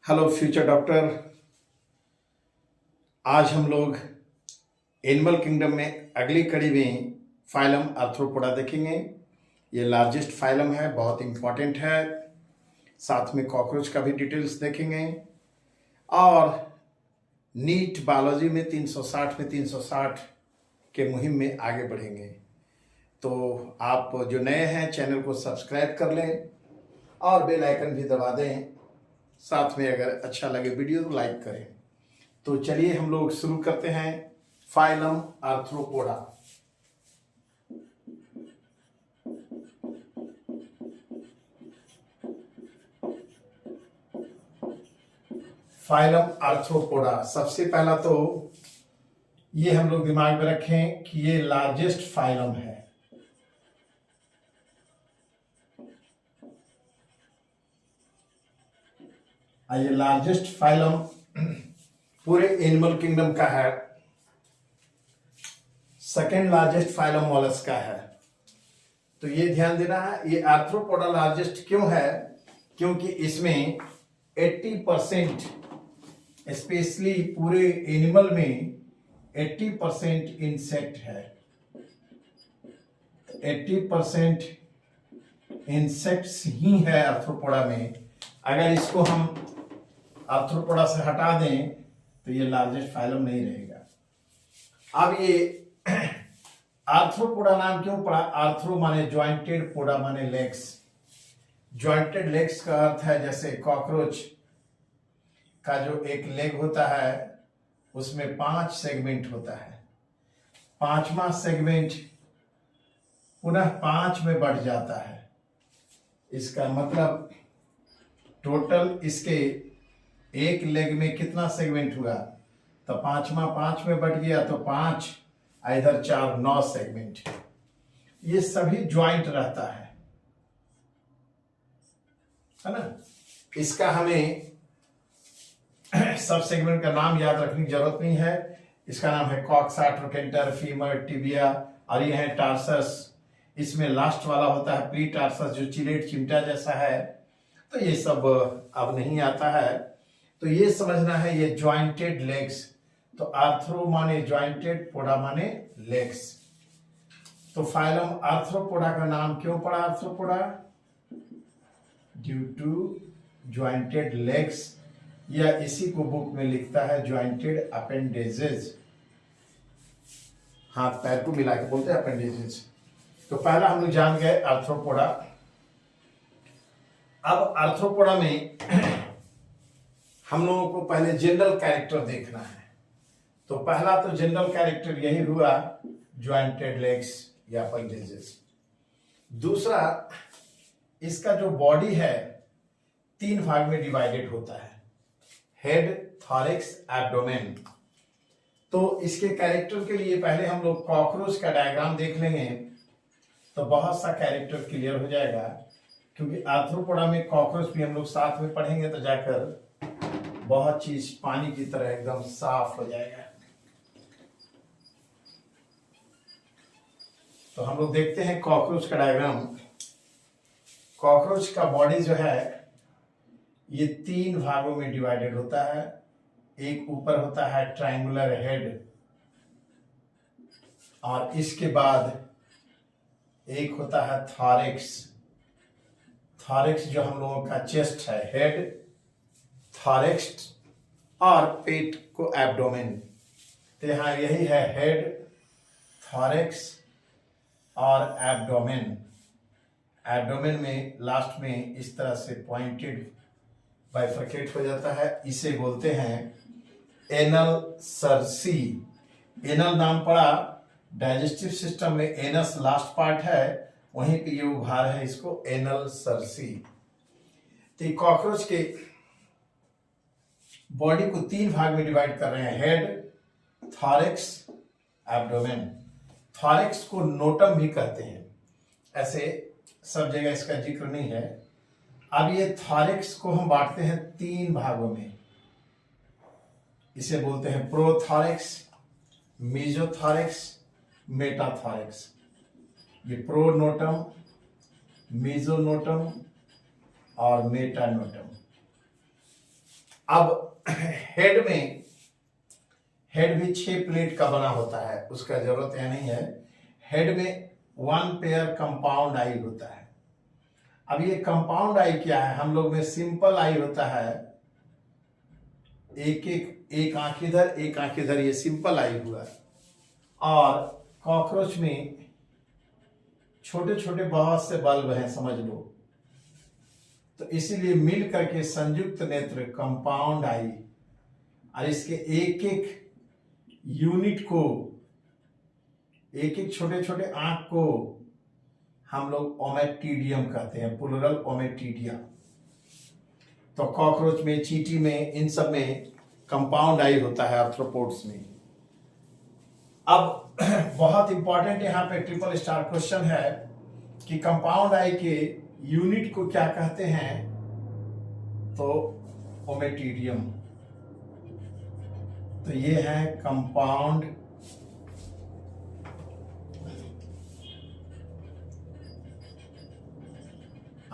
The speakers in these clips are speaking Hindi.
Hello future doctor. आज हम लोग एनिमल किंगडम में अगली कड़ी में फाइलम आर्थ्रोपोडा देखेंगे। ये लार्जेस्ट फाइलम है, बहुत इम्पॉर्टेंट है। साथ में कॉकरोच का भी डिटेल्स देखेंगे और नीट बायोलॉजी में 360 के मुहिम में आगे बढ़ेंगे। तो आप जो नए हैं चैनल को सब्सक्राइब कर लें और बेल आइकन भी दबा दें। साथ में अगर अच्छा लगे वीडियो तो लाइक करें। तो चलिए हम लोग शुरू करते हैं फाइलम आर्थ्रोपोडा। फाइलम आर्थ्रोपोडा, सबसे पहला तो ये हम लोग दिमाग में रखें कि ये लार्जेस्ट फाइलम है। ये लार्जेस्ट फाइलम पूरे एनिमल किंगडम का है। सेकेंड लार्जेस्ट फाइलम मॉलस्क का है। तो ये ध्यान देना है, ये आर्थ्रोपोडा लार्जेस्ट क्यों है? क्योंकि इसमें 80% स्पेशली पूरे एनिमल में 80% इंसेक्ट है। 80% इंसेक्ट्स ही है आर्थ्रोपोडा में। अगर इसको हम आर्थ्रोपोडा से हटा दें तो ये लार्जेस्ट फाइलम नहीं रहेगा। अब ये आर्थ्रोपोडा नाम क्यों पड़ा? आर्थ्रो माने ज्वाइंटेड, पोडा माने लेग्स। ज्वाइंटेड लेग्स का अर्थ है जैसे कॉकरोच का जो एक लेग होता है उसमें 5 सेगमेंट होता है। 5वां सेगमेंट पुनः 5 में बढ़ जाता है। इसका मतलब टोटल इसके एक लेग में कितना सेगमेंट हुआ? तो 5वां 5 में बढ़ गया तो 5 इधर 4 9 सेगमेंट। ये सभी ज्वाइंट रहता है ना। इसका हमें सब सेगमेंट का नाम याद रखने की जरूरत नहीं है। इसका नाम है कॉक्सा, ट्रोकेंटर, फीमर, टिबिया और ये है टार्सस। इसमें लास्ट वाला होता है प्री टार्सस जो चिलेट चिमटा जैसा है। तो ये सब अब नहीं आता है। तो ये समझना है ये ज्वाइंटेड लेग्स। तो आर्थ्रो माने ज्वाइंटेड, पोडा माने लेग्स। तो फाइलम आर्थ्रोपोडा का नाम क्यों पड़ा arthropoda? Due to jointed legs, या इसी को बुक में लिखता है ज्वाइंटेड अपेंडेजेस। हाथ पैर को मिला के बोलते हैं अपेंडेजेस। तो पहला हम लोग जान गए आर्थ्रोपोडा। अब आर्थ्रोपोडा में हम लोगों को पहले जनरल कैरेक्टर देखना है। तो पहला तो जनरल कैरेक्टर यही हुआ ज्वाइंटेड लेग्स या अपेंडेजेस। दूसरा, इसका जो बॉडी है 3 भाग में डिवाइडेड होता है, हेड, थॉरैक्स, एब्डोमेन। तो इसके कैरेक्टर के लिए पहले हम लोग कॉकरोच का डायग्राम देख लेंगे तो बहुत सा कैरेक्टर क्लियर हो जाएगा। क्योंकि आर्थ्रोपोडा में कॉकरोच भी हम लोग साथ में पढ़ेंगे तो जाकर बहुत चीज पानी की तरह एकदम साफ हो जाएगा। तो हम लोग देखते हैं कॉकरोच का डायग्राम। कॉकरोच का बॉडी जो है ये 3 भागों में डिवाइडेड होता है। एक ऊपर होता है ट्रायंगुलर हेड और इसके बाद एक होता है थॉरैक्स। थॉरैक्स जो हम लोगों का चेस्ट है, हेड, थॉरैक्स और पेट को एब्डोमेन। तो यहाँ यही है हेड, थॉरैक्स और एब्डोमेन। एब्डोमेन में लास्ट में इस तरह से पॉइंटेड बाइफरकेट हो जाता है। इसे बोलते हैं एनल सरसी। एनल नाम पड़ा, डाइजेस्टिव सिस्टम में एनस लास्ट पार्ट है, वहीं पे ये उभार है, इसको एनल सरसी। तो कॉकरोच के बॉडी को 3 भाग में डिवाइड कर रहे हैं, हेड, थॉरैक्स, एब्डोमेन। थॉरैक्स को नोटम भी कहते हैं, ऐसे सब जगह इसका जिक्र नहीं है। अब ये थॉरैक्स को हम बांटते हैं 3 भागों में। इसे बोलते हैं प्रोथॉरैक्स, मेसोथॉरैक्स, मेटाथॉरैक्स। ये प्रोनोटम, मेसोनोटम और मेटानोटम। अब हेड भी 6 प्लेट का बना होता है, उसका जरूरत यह नहीं है। हेड में 1 पेयर कंपाउंड आई होता है। अब ये कंपाउंड आई क्या है, हम लोग में सिंपल आई होता है, एक आंख इधर एक आंख इधर, ये सिंपल आई हुआ। और कॉकरोच में छोटे छोटे बहुत से बल्ब हैं समझ लो, तो इसीलिए मिल करके संयुक्त नेत्र कंपाउंड आई, और इसके एक एक यूनिट को, एक एक छोटे छोटे आंख को हम लोग ओमेटिडियम कहते हैं, प्लूरल ओमेटिडिया। तो कॉकरोच में, चींटी में, इन सब में कंपाउंड आई होता है, आर्थ्रोपोड्स में। अब बहुत इंपॉर्टेंट यहां पे ट्रिपल स्टार क्वेश्चन है कि कंपाउंड आई के यूनिट को क्या कहते हैं, तो ओमेटिडियम। तो ये है कंपाउंड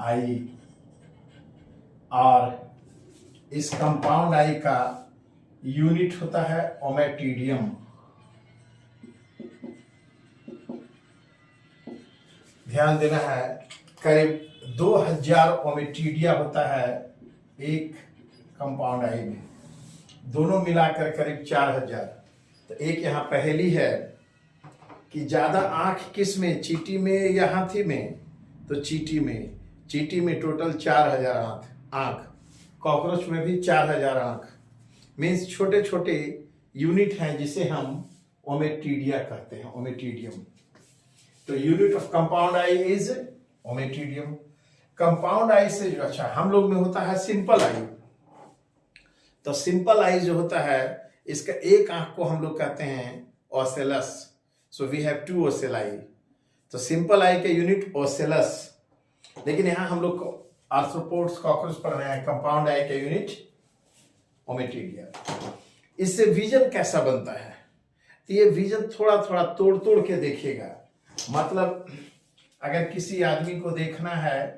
आई, और इस कंपाउंड आई का यूनिट होता है ओमेटिडियम। ध्यान देना है, करीब 2000 ओमेटिडिया होता है एक कंपाउंड आई में, दोनों मिलाकर करीब 4000। तो एक यहाँ पहेली है कि ज्यादा आंख किस में, चींटी में या हाथी में, तो चींटी में टोटल 4000 आंख, कॉकरोच में भी 4000 आंख, मीन्स छोटे छोटे यूनिट हैं जिसे हम ओमेटिडिया कहते हैं, ओमेटिडियम। तो unit of compound eye is ommatidium. Compound eye से जो अच्छा हम लोग में होता है सिंपल आई, तो सिंपल आई जो होता है इसका एक आंख को हम लोग कहते हैं ओसेलस। So we have 2 ओसेलाई। तो सिंपल आई के यूनिट ओसेलस, लेकिन यहां हम लोग आर्थ्रोपोड्स कॉकरोच पढ़ रहे हैं, कंपाउंड आई के यूनिट ओमेटिडिया। इससे विजन कैसा बनता है, तो ये विजन थोड़ा थोड़ा तोड़ तोड़ के देखिएगा। मतलब अगर किसी आदमी को देखना है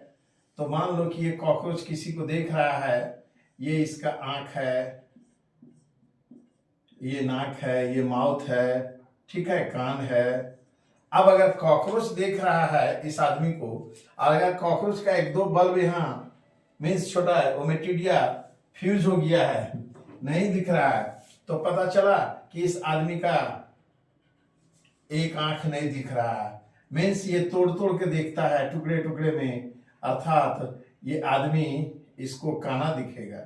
तो मान लो कि ये कॉकरोच किसी को देख रहा है, ये इसका आंख है, ये नाक है, ये माउथ है, ठीक है, कान है। अब अगर कॉकरोच देख रहा है इस आदमी को, और अगर कॉकरोच का 1-2 बल्ब यहाँ मीन्स छोटा है, ओमेटिडिया फ्यूज हो गया है, नहीं दिख रहा है, तो पता चला कि इस आदमी का एक आंख नहीं दिख रहा है, मीन्स ये तोड़ तोड़ के देखता है टुकड़े टुकड़े में, अर्थात ये आदमी इसको काना दिखेगा।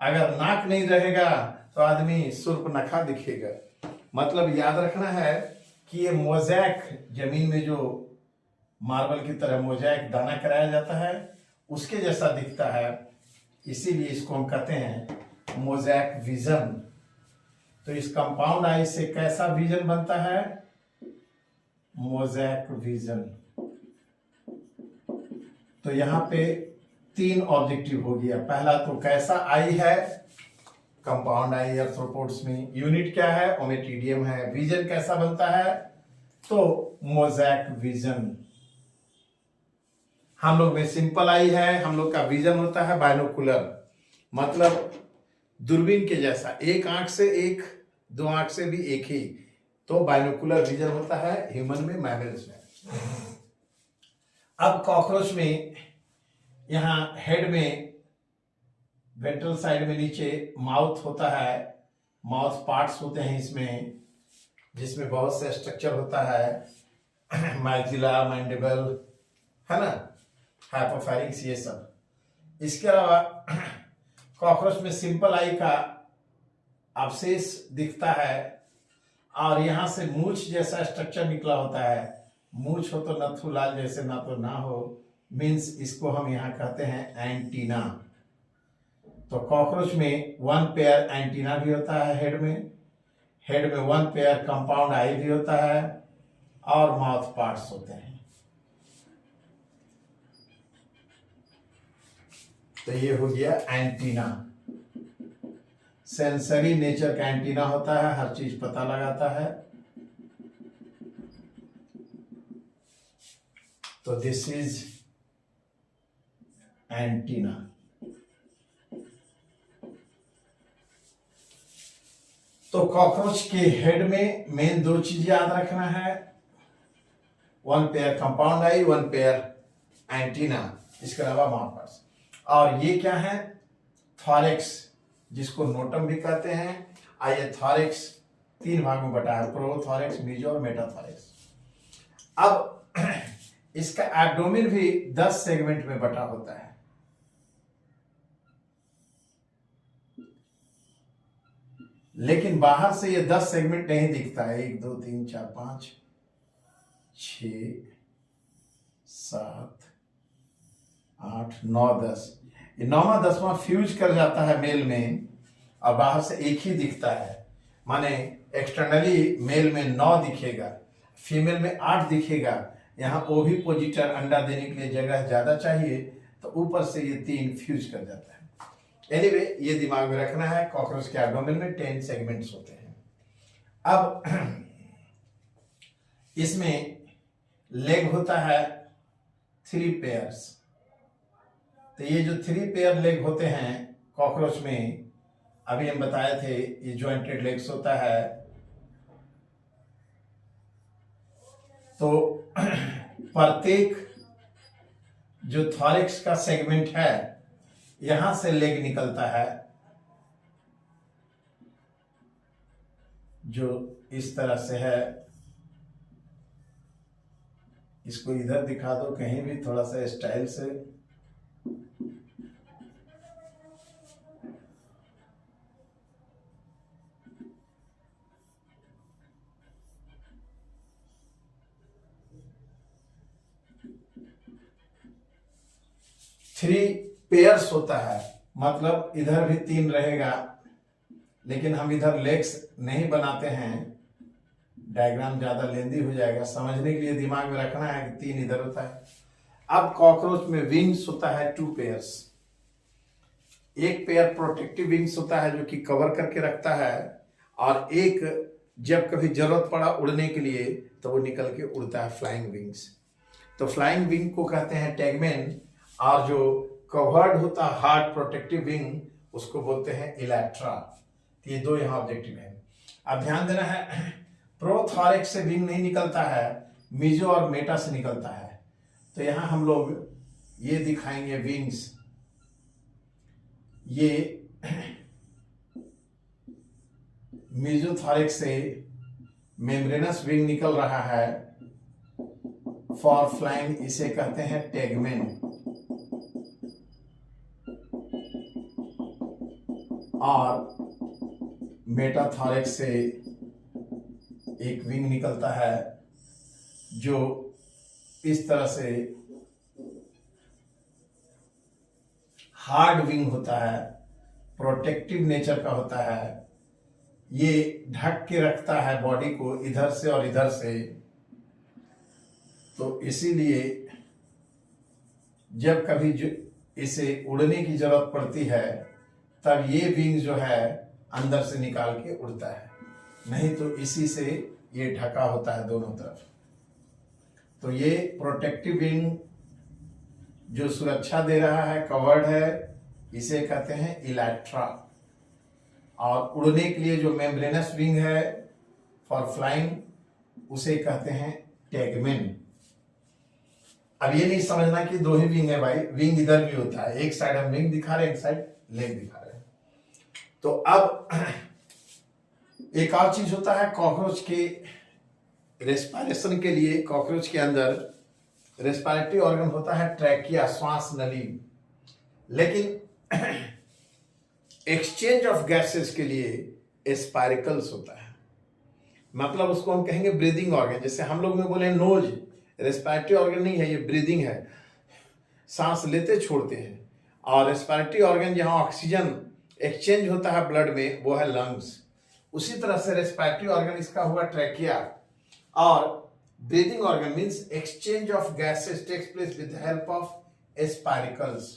अगर नाक नहीं रहेगा तो आदमी सुर्पनखा दिखेगा। मतलब याद रखना है कि ये मोज़ैक, जमीन में जो मार्बल की तरह मोज़ैक दाना कराया जाता है उसके जैसा दिखता है, इसीलिए इसको हम कहते हैं मोज़ैक विजन। तो इस कंपाउंड आई से कैसा विजन बनता है, मोज़ैक विजन। तो यहां पे 3 ऑब्जेक्टिव हो गया। पहला तो कैसा आई है, कंपाउंड आई आर्थ्रोपोड्स में, यूनिट क्या है, ओमेटिडियम है, विजन कैसा बनता है, तो मोज़ैक विजन। हम लोग में सिंपल आई है, हम लोग का विजन होता है बाइनोकुलर, मतलब दूरबीन के जैसा, एक आंख से एक, 2 आंख से भी एक ही, तो बाइनोकुलर विजन होता है ह्यूमन में, मैमल्स में। अब कॉकरोच में यहां हेड में वेंट्रल साइड में नीचे माउथ होता है, माउथ पार्ट्स होते हैं इसमें, जिसमें बहुत से स्ट्रक्चर होता है, मैक्सिला, मैंडिबल, है ना, हाइपोफैरिंक्स, ये सब। इसके अलावा कॉकरोच में सिंपल आई का अवशेष दिखता है, और यहां से मूछ जैसा स्ट्रक्चर निकला होता है, मूछ हो तो नथु लाल जैसे, ना तो ना हो, मीन्स इसको हम यहां कहते हैं एंटीना। तो कॉकरोच में 1 पेयर एंटीना भी होता है हेड में 1 पेयर कंपाउंड आई भी होता है, और माउथ पार्ट्स होते हैं। तो ये हो गया एंटीना। सेंसरी नेचर का एंटीना होता है, हर चीज पता लगाता है। तो दिस इज एंटीना। तो कॉकरोच के हेड में मेन दो चीज याद रखना है, वन पेयर कंपाउंड आई, वन पेयर एंटीना, इसके अलावा मार्कर्स। और ये क्या है, थॉरेक्स, जिसको नोटम भी कहते हैं। आइए, थॉरेक्स तीन भाग में बटा है, प्रोथॉरेक्स, मीजो और मेटाथॉरेक्स। अब इसका एब्डोमेन भी 10 सेगमेंट में बटा होता है। लेकिन बाहर से ये 10 सेगमेंट नहीं दिखता है। 1 2 3 4 5 6 7 8 9 10, ये 9वां 10वां फ्यूज कर जाता है मेल में, और बाहर से एक ही दिखता है। माने एक्सटर्नली मेल में 9 दिखेगा, फीमेल में 8 दिखेगा। यहाँ ओविपोजिटर अंडा देने के लिए जगह ज्यादा चाहिए, तो ऊपर से ये 3 फ्यूज कर जाता है। एनीवे, ये दिमाग में रखना है, कॉकरोच के एब्डोमेन में 10 सेगमेंट्स होते हैं। अब इसमें लेग होता है 3 पेयर्स। तो ये जो 3 पेयर लेग होते हैं कॉकरोच में, अभी हम बताए थे, ये जॉइंटेड लेग्स होता है। तो प्रत्येक जो थॉरेक्स का सेगमेंट है, यहां से लेग निकलता है, जो इस तरह से है। इसको इधर दिखा दो कहीं भी, थोड़ा सा स्टाइल से। थ्री पेयर्स होता है, मतलब इधर भी 3 रहेगा, लेकिन हम इधर लेग्स नहीं बनाते हैं, डायग्राम ज्यादा लेंदी हो जाएगा। समझने के लिए दिमाग में रखना है कि 3 इधर होता है। अब कॉकरोच में विंग्स होता है 2 पेयर्स। एक पेयर प्रोटेक्टिव विंग्स होता है, जो कि कवर करके रखता है, और एक जब कभी जरूरत पड़ा उड़ने के लिए तो वो निकल के उड़ता है, फ्लाइंग विंग्स। तो फ्लाइंग विंग को कहते हैं टैगमेन, और जो कवर्ड होता है हार्ड प्रोटेक्टिव विंग, उसको बोलते हैं इलेक्ट्रा। ये 2 यहाँ ऑब्जेक्टिव है। अब ध्यान देना है, प्रोथॉरेक्स से विंग नहीं निकलता है, मीजो और मेटा से निकलता है। तो यहां हम लोग ये दिखाएंगे विंग्स। ये मीजोथॉरेक्स से मेम्ब्रेनस विंग निकल रहा है फॉर फ्लाइंग, इसे कहते हैं टैगमेन। और मेटाथॉरेक्स से एक विंग निकलता है, जो इस तरह से हार्ड विंग होता है, प्रोटेक्टिव नेचर का होता है। ये ढक के रखता है बॉडी को इधर से और इधर से। तो इसीलिए जब कभी जो इसे उड़ने की जरूरत पड़ती है, तब ये विंग जो है अंदर से निकाल के उड़ता है, नहीं तो इसी से ये ढका होता है दोनों तरफ। तो ये प्रोटेक्टिव विंग जो सुरक्षा दे रहा है, कवर्ड है, इसे कहते हैं इलेक्ट्रा। और उड़ने के लिए जो मेम्ब्रेनस विंग है फॉर फ्लाइंग, उसे कहते हैं टैगमेन। अब ये नहीं समझना कि 2 ही विंग है भाई, विंग इधर भी होता है। एक साइड हम विंग दिखा रहे हैं, एक साइड लेग दिखा रहे हैं। तो अब एक और चीज होता है कॉकरोच के रेस्पिरेशन के लिए। कॉकरोच के अंदर रेस्पिरेटरी ऑर्गन होता है ट्रैकिया, श्वास नली। लेकिन एक्सचेंज ऑफ गैसेस के लिए स्पाइरिकल्स होता है, मतलब उसको हम कहेंगे ब्रीदिंग ऑर्गन। जैसे हम लोग में बोले नोज, रेस्पिरेटरी ऑर्गन नहीं है, ये ब्रीदिंग है, सांस लेते छोड़ते हैं। और रेस्पिरेटरी ऑर्गन जहां ऑक्सीजन एक्सचेंज होता है ब्लड में, वो है लंग्स। उसी तरह से रेस्पिरेटरी ऑर्गन इसका हुआ ट्रैकिया। और breathing organ means exchange of gases takes place with the help of spiracles.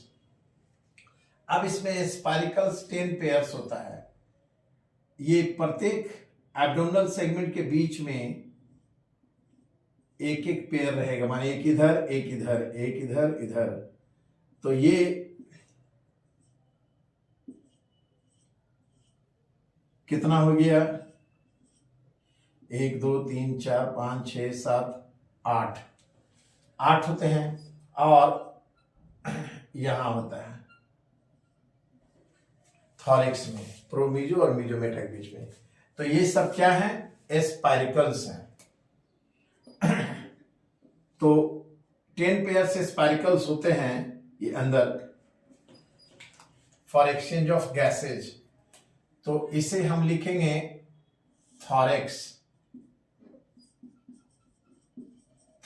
अब इसमें स्पाइरिकल्स 10 पेयर्स होता है। ये प्रत्येक एब्डोमिनल सेगमेंट के बीच में एक एक पेयर रहेगा, माने एक इधर एक इधर एक इधर इधर। तो ये कितना हो गया, 1 2 3 4 5 6 7 8, 8 होते हैं। और यहां होता है थॉरिक्स में, प्रोमीजो और मीजोमेटा के बीच में। तो ये सब क्या है, एस्पाइरिकल्स हैं। तो 10 पेयर से स्पाइरिकल्स होते हैं ये अंदर फॉर एक्सचेंज ऑफ गैसेज। तो इसे हम लिखेंगे थॉरेक्स।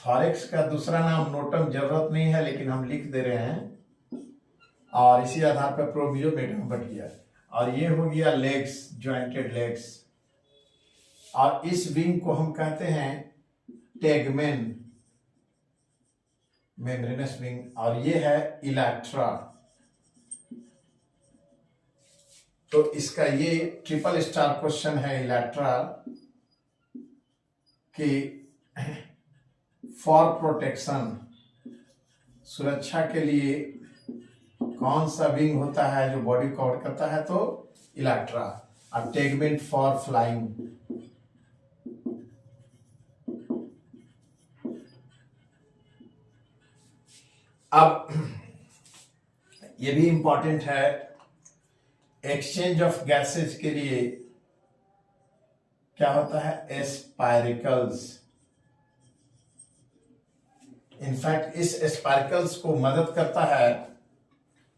थॉरेक्स का दूसरा नाम नोटम जरूरत नहीं है, लेकिन हम लिख दे रहे हैं। और इसी आधार पर प्रोमियो मेटम बट गया। और ये हो गया लेग्स, जॉइंटेड लेग्स। और इस विंग को हम कहते हैं टेगमेन, मेम्ब्रेनस विंग। और ये है इलेक्ट्रा। तो इसका ये ट्रिपल स्टार क्वेश्चन है इलेक्ट्रा कि फॉर प्रोटेक्शन, सुरक्षा के लिए कौन सा विंग होता है जो बॉडी कवर करता है, तो इलेक्ट्रा। और टेगमेंट फॉर फ्लाइंग। अब ये भी इंपॉर्टेंट है, एक्सचेंज ऑफ गैसेज के लिए क्या होता है, एस्पाइरिकल्स। इनफैक्ट इस एस्पाइरिकल्स को मदद करता है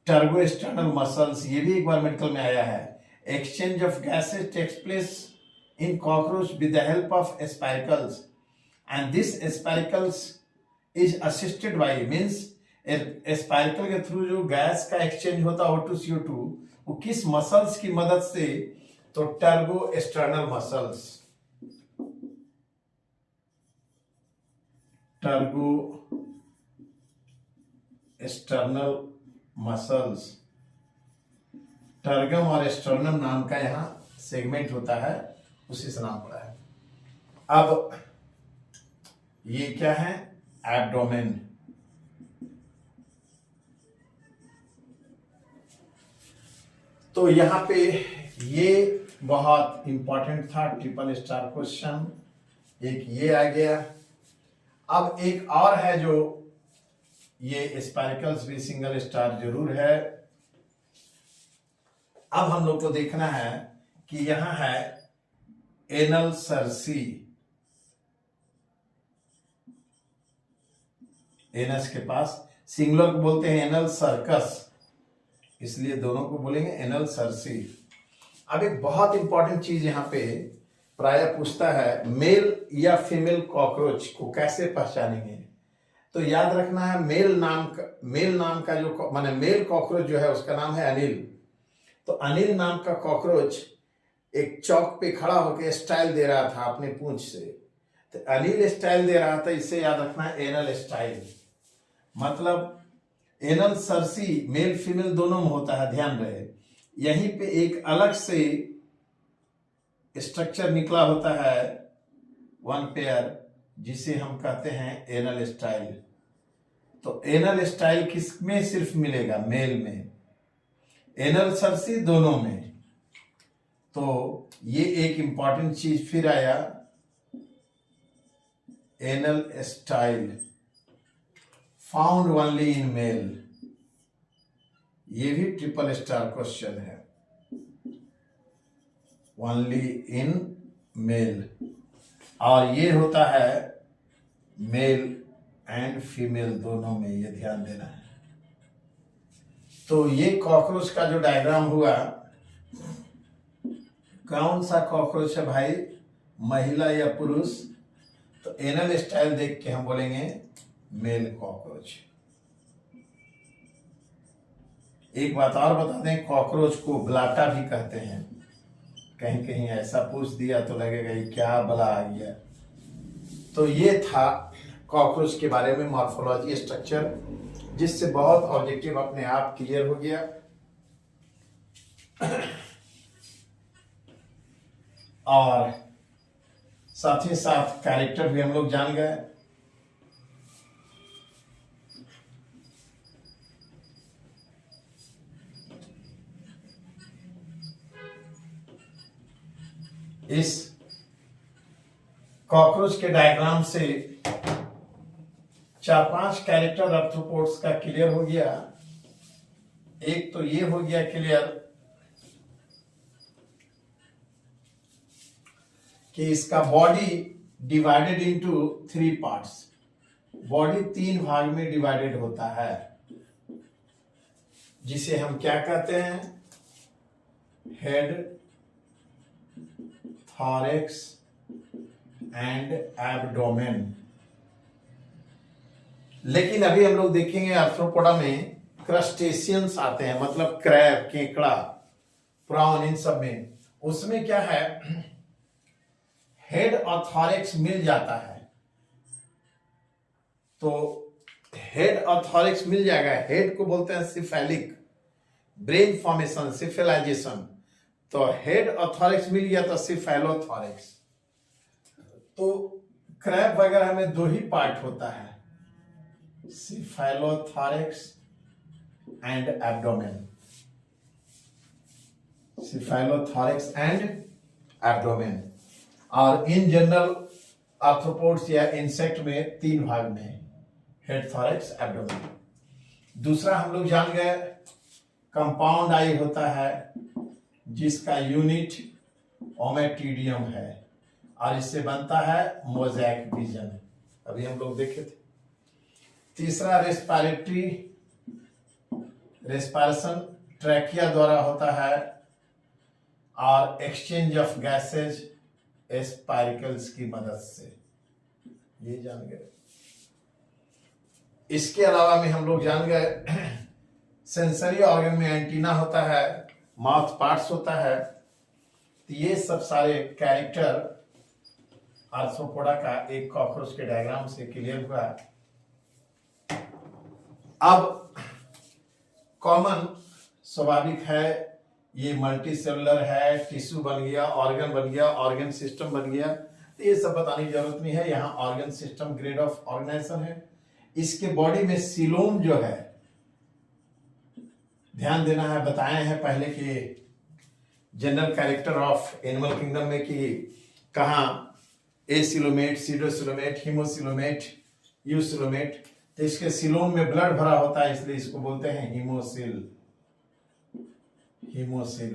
टर्बो एक्सटर्नल मसल्स। ये भी एक बार मेडिकल में आया है। Exchange of gases takes place in cockroach with the help of spiracles, and this spiracles is assisted by, means spiracle के थ्रू जो गैस का एक्सचेंज होता है O2 CO2, वो किस मसल्स की मदद से, तो turbo external muscles. Turbo external muscles, tergum और एक्सटर्नम नाम का यहां सेगमेंट होता है, उसी से नाम पड़ा है। अब ये क्या है, एब्डोमेन। तो यहां पे ये बहुत इंपॉर्टेंट था, ट्रिपल स्टार क्वेश्चन। एक ये आ गया। अब एक और है जो ये स्पाइरिकल्स भी सिंगल स्टार जरूर है। अब हम लोग को देखना है कि यहां है एनल सर्सी। एनस के पास सिंगुलर को बोलते हैं एनल सर्कस, इसलिए दोनों को बोलेंगे एनल सर्सी। अब एक बहुत इंपॉर्टेंट चीज यहां पे प्राय पूछता है, मेल या फीमेल कॉकरोच को कैसे पहचानेंगे। तो याद रखना है, मेल नाम का जो माने मेल कॉकरोच जो है उसका नाम है अनिल। तो अनिल नाम का कॉकरोच एक चौक पे खड़ा होकर स्टाइल दे रहा था अपने पूंछ से, तो अनिल स्टाइल दे रहा था, इससे याद रखना है एनल स्टाइल। मतलब एनल सर्सी मेल फीमेल दोनों में होता है, ध्यान रहे। यहीं पे एक अलग से स्ट्रक्चर निकला होता है वन पेयर, जिसे हम कहते हैं एनल स्टाइल। तो एनल स्टाइल किस में सिर्फ मिलेगा, मेल में। एनल सर्सी दोनों में। तो ये एक इंपॉर्टेंट चीज फिर आया, anal style found only in male. ये भी ट्रिपल स्टार क्वेश्चन है, ओनली इन मेल। और ये होता है मेल एंड फीमेल दोनों में, ये ध्यान देना है। तो ये कॉकरोच का जो डायग्राम हुआ, कौन सा कॉकरोच है भाई, महिला या पुरुष, तो एनल स्टाइल देख के हम बोलेंगे मेल कॉकरोच। एक बात और बता दें, कॉकरोच को ब्लाटा भी कहते हैं। कहीं कहीं ऐसा पूछ दिया तो लगेगा ये क्या बला आ गया। तो ये था कॉकरोच के बारे में मॉर्फोलॉजी स्ट्रक्चर, जिससे बहुत ऑब्जेक्टिव अपने आप क्लियर हो गया। और साथ ही साथ कैरेक्टर भी हम लोग जान गए। इस कॉकरोच के डायग्राम से 4-5 कैरेक्टर आर्थ्रोपोड्स का क्लियर हो गया। एक तो ये हो गया क्लियर कि इसका body divided into 3 parts. Body 3 भाग में डिवाइडेड होता है, जिसे हम क्या कहते हैं? Head, thorax and abdomen. लेकिन अभी हम लोग देखेंगे आर्थ्रोपोडा में क्रस्टेशियंस आते हैं, मतलब क्रैब, केकड़ा, प्रॉन, इन सब में। उसमें क्या है, हेड और थॉरैक्स मिल जाता है। तो हेड और थॉरैक्स मिल जाएगा। हेड को बोलते हैं सिफेलिक, ब्रेन फॉर्मेशन, सिफेलाइजेशन। तो हेड और थॉरैक्स मिल गया तो सिफेलोथॉरैक्स। तो क्रैब वगैरह में 2 ही पार्ट होता है, cephalothorax and abdomen. Cephalothorax and abdomen. और इन जनरल आर्थ्रोपोड्स या इंसेक्ट में 3 भाग में, हेड, थॉरैक्स, एब्डोमेन। दूसरा हम लोग जान गए कंपाउंड आई होता है, जिसका यूनिट ओमेटिडियम है, और इससे बनता है मोज़ेक विजन। अभी हम लोग देखे थे। तीसरा रेस्पिरेशन ट्रैकिया द्वारा होता है, और एक्सचेंज ऑफ गैसेज एस्पाइरिकल्स की मदद से। ये जान गए। इसके अलावा में हम लोग जान गए सेंसरी ऑर्गन में एंटीना होता है, माउथ पार्ट्स होता है। तो ये सब सारे कैरेक्टर आर्थ्रोपोडा का एक कॉकरोच के डायग्राम से क्लियर हुआ। अब कॉमन स्वाभाविक है, ये मल्टी सेलुलर है, टिश्यू बन गया, ऑर्गन बन गया, ऑर्गन सिस्टम बन गया। तो ये सब बताने की जरूरत नहीं है। यहाँ organ system grade of organisation है। इसके बॉडी में सीलोम जो है, ध्यान देना है, बताए हैं पहले कि general character of animal kingdom में कि कहाँ एसिलोमेट, सीडोसिलोमेट, हीमोसिलोमेट, यूसिलोमेट। तो इसके सीलोम में ब्लड भरा होता है, इसलिए इसको बोलते हैं haemocoel. Haemocoel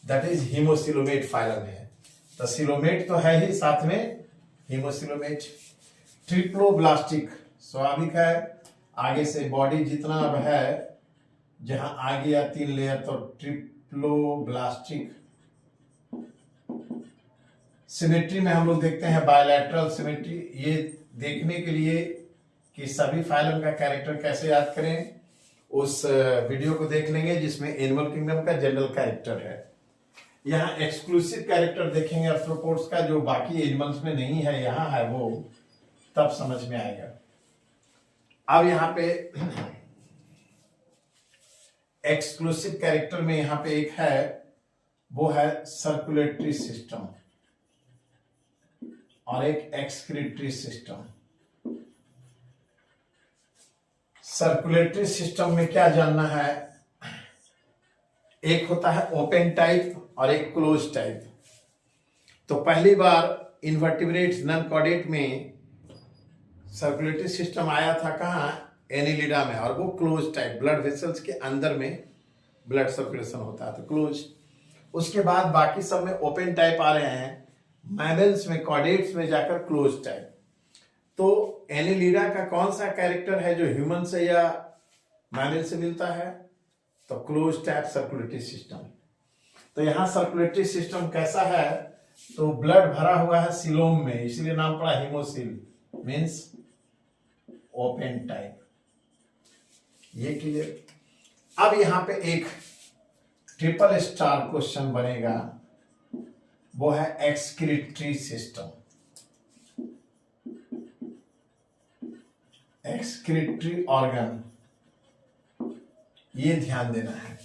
that is haemocoelomate phylum है। तो सिलोमेट तो है ही, साथ में हीमोसिलोमेट। ट्रिप्लोब्लास्टिक स्वाभाविक है, आगे से बॉडी जितना अब है, जहां आगे या 3 लेयर, तो ट्रिप्लोब्लास्टिक। सिमेट्री में हम लोग देखते हैं बायलैटरल सिमेट्री। ये देखने के लिए कि सभी फाइलम का कैरेक्टर कैसे याद करें, उस वीडियो को देख लेंगे जिसमें एनिमल किंगडम का जनरल कैरेक्टर है। यहाँ एक्सक्लूसिव कैरेक्टर देखेंगे आर्थ्रोपोड्स का, जो बाकी एनिमल्स में नहीं है, यहाँ है, वो तब समझ में आएगा। अब यहाँ पे एक्सक्लूसिव कैरेक्टर में यहाँ पे एक है, वो है सर्कुलेटरी सिस्टम, और एक एक्सक्रीटरी सिस्टम। सर्कुलेटरी सिस्टम में क्या जानना है, एक होता है ओपन टाइप और एक क्लोज टाइप। तो पहली बार इन्वर्टिब्रेट्स नॉन कॉर्डेट में सर्कुलेटरी सिस्टम आया था, कहाँ? एनिलिडा में, और वो क्लोज टाइप, ब्लड वेसल्स के अंदर में ब्लड सर्कुलेशन होता है, तो क्लोज। उसके बाद बाकी सब में ओपन टाइप आ रहे हैं, मैमल्स में, कॉर्डेट्स में जाकर क्लोज टाइप। तो एनिलिडा का कौन सा कैरेक्टर है जो ह्यूमन से या मैमल से मिलता है? तो क्लोज टाइप सर्कुलेटरी सिस्टम। तो यहां सर्कुलेटरी सिस्टम कैसा है, तो ब्लड भरा हुआ है सीलोम में, इसलिए नाम पड़ा हीमोसिल, मीन्स ओपन टाइप। ये क्लियर। अब यहां पे एक ट्रिपल स्टार क्वेश्चन बनेगा, वो है एक्सक्रीटरी सिस्टम। एक्सक्रीटरी ऑर्गन, ये ध्यान देना है।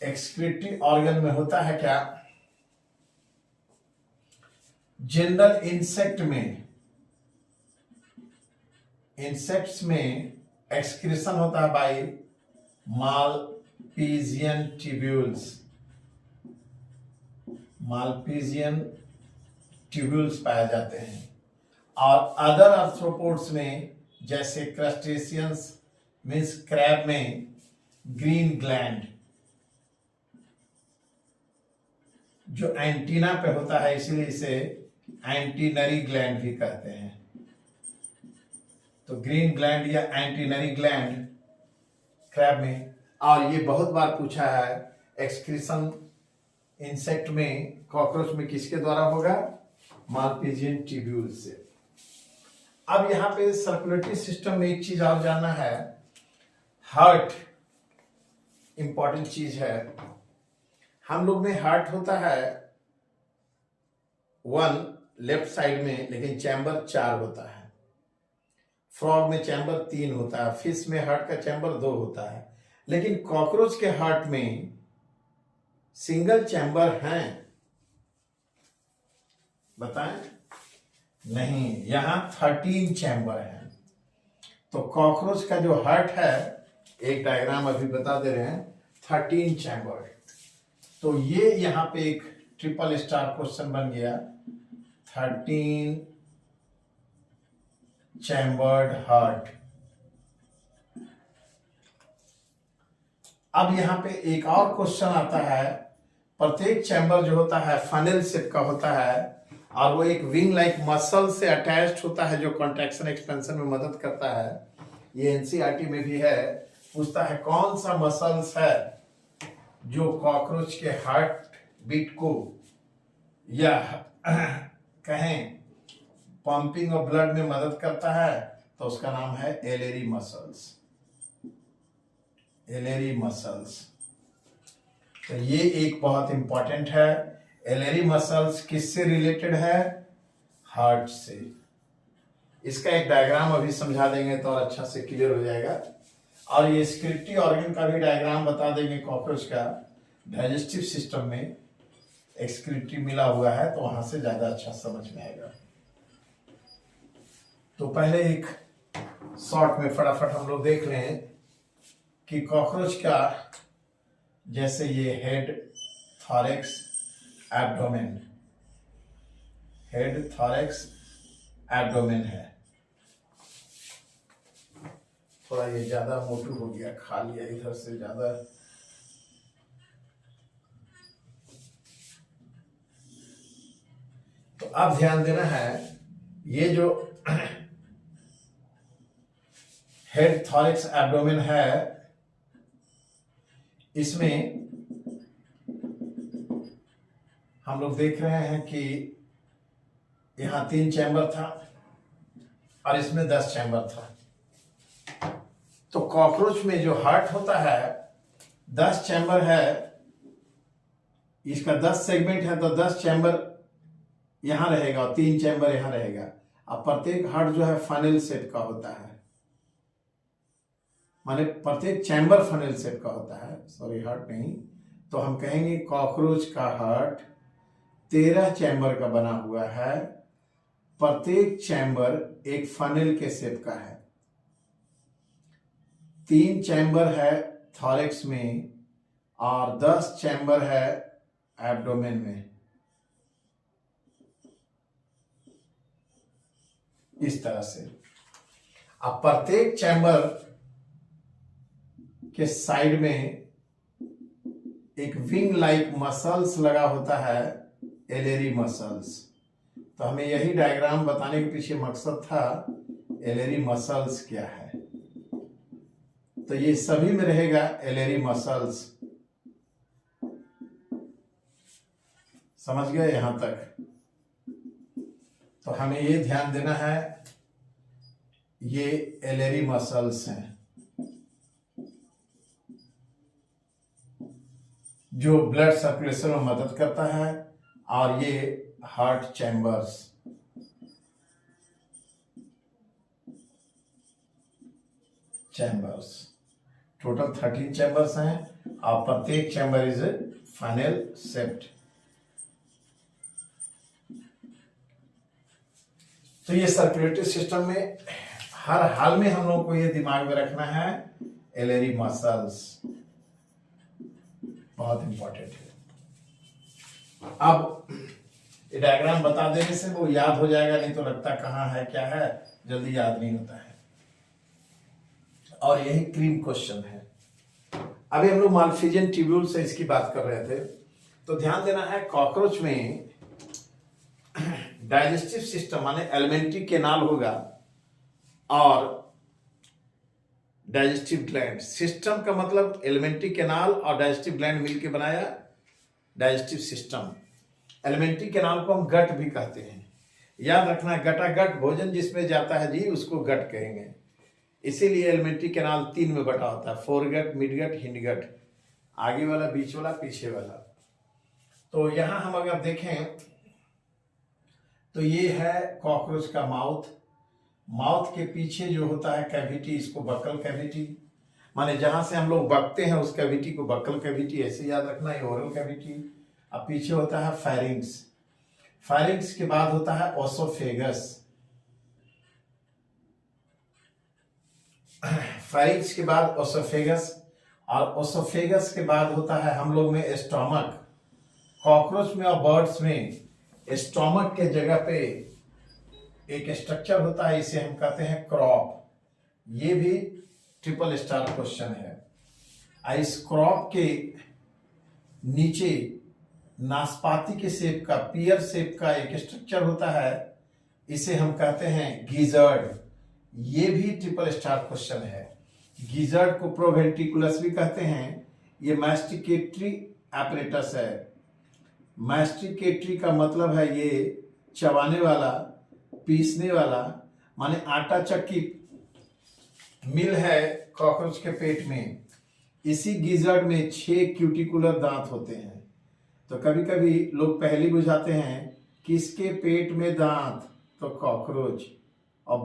एक्सक्रीटरी ऑर्गन में होता है क्या, जनरल इंसेक्ट्स में एक्सक्रीशन होता है by malpighian tubules. Malpighian tubules पाए जाते हैं। और अदर आर्थ्रोपोड्स में जैसे क्रस्टेशियंस मीन्स क्रैब में ग्रीन ग्लैंड जो एंटीना पे होता है, इसीलिए इसे एंटीनरी ग्लैंड भी कहते हैं। तो ग्रीन ग्लैंड या एंटीनरी ग्लैंड क्रैब में। और ये बहुत बार पूछा है, एक्सक्रीशन इंसेक्ट में, कॉकरोच में किसके द्वारा होगा? मालपीजियन ट्यूब्यूल से। अब यहां पे सर्कुलेटरी सिस्टम में एक चीज और जानना है, हार्ट इंपॉर्टेंट चीज है। हम लोग में हार्ट होता है 1 लेफ्ट साइड में, लेकिन चैम्बर 4 होता है। फ्रॉग में चैम्बर 3 होता है, फिश में हार्ट का चैम्बर 2 होता है, लेकिन कॉकरोच के हार्ट में सिंगल चैम्बर हैं? बताएं? नहीं, यहां 13 चैम्बर हैं। तो कॉकरोच का जो हार्ट है, एक डायग्राम अभी बता दे रहे हैं, 13 चैम्बर। तो ये यहां पे एक ट्रिपल स्टार क्वेश्चन बन गया, 13 चैम्बर्ड हार्ट। अब यहां पे एक और क्वेश्चन आता है, प्रत्येक चैम्बर जो होता है फनेल शेप का होता है और वो एक विंग लाइक मसल से अटैच्ड होता है जो कॉन्ट्रैक्शन एक्सपेंशन में मदद करता है। ये एनसीईआरटी में भी है, पूछता है कौन सा मसल्स है जो कॉकरोच के हार्ट बीट को या कहें पंपिंग ऑफ ब्लड में मदद करता है, तो उसका नाम है एलेरी मसल्स। एलेरी मसल्स, तो ये एक बहुत इंपॉर्टेंट है। एलेरी मसल्स किससे रिलेटेड है? हार्ट से। इसका एक डायग्राम अभी समझा देंगे तो और अच्छा से क्लियर हो जाएगा। और ये स्क्रिप्टी ऑर्गन का भी डायग्राम बता देंगे। कॉकरोच का डाइजेस्टिव सिस्टम में एक्सक्रीटरी मिला हुआ है, तो वहां से ज्यादा अच्छा समझ में आएगा। तो पहले एक शॉर्ट में फटाफट हम लोग देख लें कि कॉकरोच का, जैसे ये head, thorax, abdomen, head, thorax, abdomen है। थोड़ा ये ज्यादा मोटू हो गया, खा लिया इधर से ज्यादा। तो अब ध्यान देना है, ये जो हेड, थॉरैक्स, एब्डोमेन है, इसमें हम लोग देख रहे हैं कि यहां 3 चैम्बर था और इसमें 10 चैम्बर था। तो कॉकरोच में जो हार्ट होता है 10 चैम्बर है, इसका 10 सेगमेंट है, तो 10 चैम्बर यहां रहेगा और 3 चैम्बर यहां रहेगा। अब प्रत्येक हार्ट जो है फनेल शेप का होता है, माने प्रत्येक चैम्बर फनेल शेप का होता है, सॉरी हार्ट नहीं। तो हम कहेंगे कॉकरोच का हार्ट 13 चैम्बर का बना हुआ है, प्रत्येक चैम्बर एक फनेल के शेप का है। 3 चैम्बर है थॉरैक्स में और 10 चैम्बर है एब्डोमेन में। इस तरह से अब प्रत्येक चैम्बर के साइड में एक विंग लाइक मसल्स लगा होता है, एलेरी मसल्स। तो हमें यही डायग्राम बताने के पीछे मकसद था, एलेरी मसल्स क्या है। तो ये सभी में रहेगा एलेरी मसल्स। समझ गए यहां तक? तो हमें ये ध्यान देना है, ये एलेरी मसल्स हैं जो ब्लड सर्कुलेशन में मदद करता है, और ये हार्ट चैम्बर्स। टोटल 13 चैम्बर्स हैं और प्रत्येक चैम्बर इज फनेल शेप्ड। तो ये सर्कुलेटरी सिस्टम में हर हाल में हम लोगों को ये दिमाग में रखना है, एलेरी मसल्स बहुत इंपॉर्टेंट है। अब ये डायग्राम बता देने से वो याद हो जाएगा, नहीं तो लगता कहाँ है क्या है, जल्दी याद नहीं होता है। और यही क्रीम क्वेश्चन है। अभी हम लोग मालफिजियन ट्यूब्यूल से इसकी बात कर रहे थे। तो ध्यान देना है, कॉकरोच में डाइजेस्टिव सिस्टम माने एलिमेंट्री केनाल होगा और डाइजेस्टिव ग्लैंड। सिस्टम का मतलब एलिमेंट्री केनाल और डाइजेस्टिव ग्लैंड मिलकर बनाया डाइजेस्टिव सिस्टम। एलिमेंट्री केनाल को हम गट भी कहते हैं। याद रखना, गटागट भोजन जिसमें जाता है जी उसको गट कहेंगे। इसीलिए एलिमेंट्री केनाल 3 में बटा होता है, फोरगट, मिडगट, हिंडगट, आगे वाला, बीच वाला, पीछे वाला। तो यहां हम अगर देखें तो ये है कॉकरोच का माउथ। माउथ के पीछे जो होता है कैविटी, इसको बक्कल कैविटी, माने जहां से हम लोग बकते हैं उस कैविटी को बक्कल कैविटी, ऐसे याद रखना, ये ओरल कैविटी। अब पीछे होता है फेरिंग्स। फेरिंग्स के बाद होता है ओसोफेगस। फेरिंग्स के बाद ओसोफेगस, और ओसोफेगस के बाद होता है हम लोग में स्टोमक। कॉकरोच में और बर्ड्स में स्टोमक के जगह पे एक स्ट्रक्चर होता है, इसे हम कहते हैं क्रॉप। ये भी ट्रिपल स्टार क्वेश्चन है। इस क्रॉप के नीचे नाशपाती के शेप का, पियर शेप का एक स्ट्रक्चर होता है, इसे हम कहते हैं गीजर्ड। ये भी ट्रिपल स्टार क्वेश्चन है। गीजर्ड को प्रोवेंट्रिकुलस भी कहते हैं। ये मैस्टिकेटरी एपरेटस है। मैस्टिकेटरी का मतलब है ये चबाने वाला, पीसने वाला, माने आटा चक्की मिल है कॉकरोच के पेट में। इसी गीजर्ड में 6 क्यूटिकुलर दांत होते हैं। तो कभी कभी लोग पहली बुझाते हैं किसके पेट में दांत, तो कॉकरोच और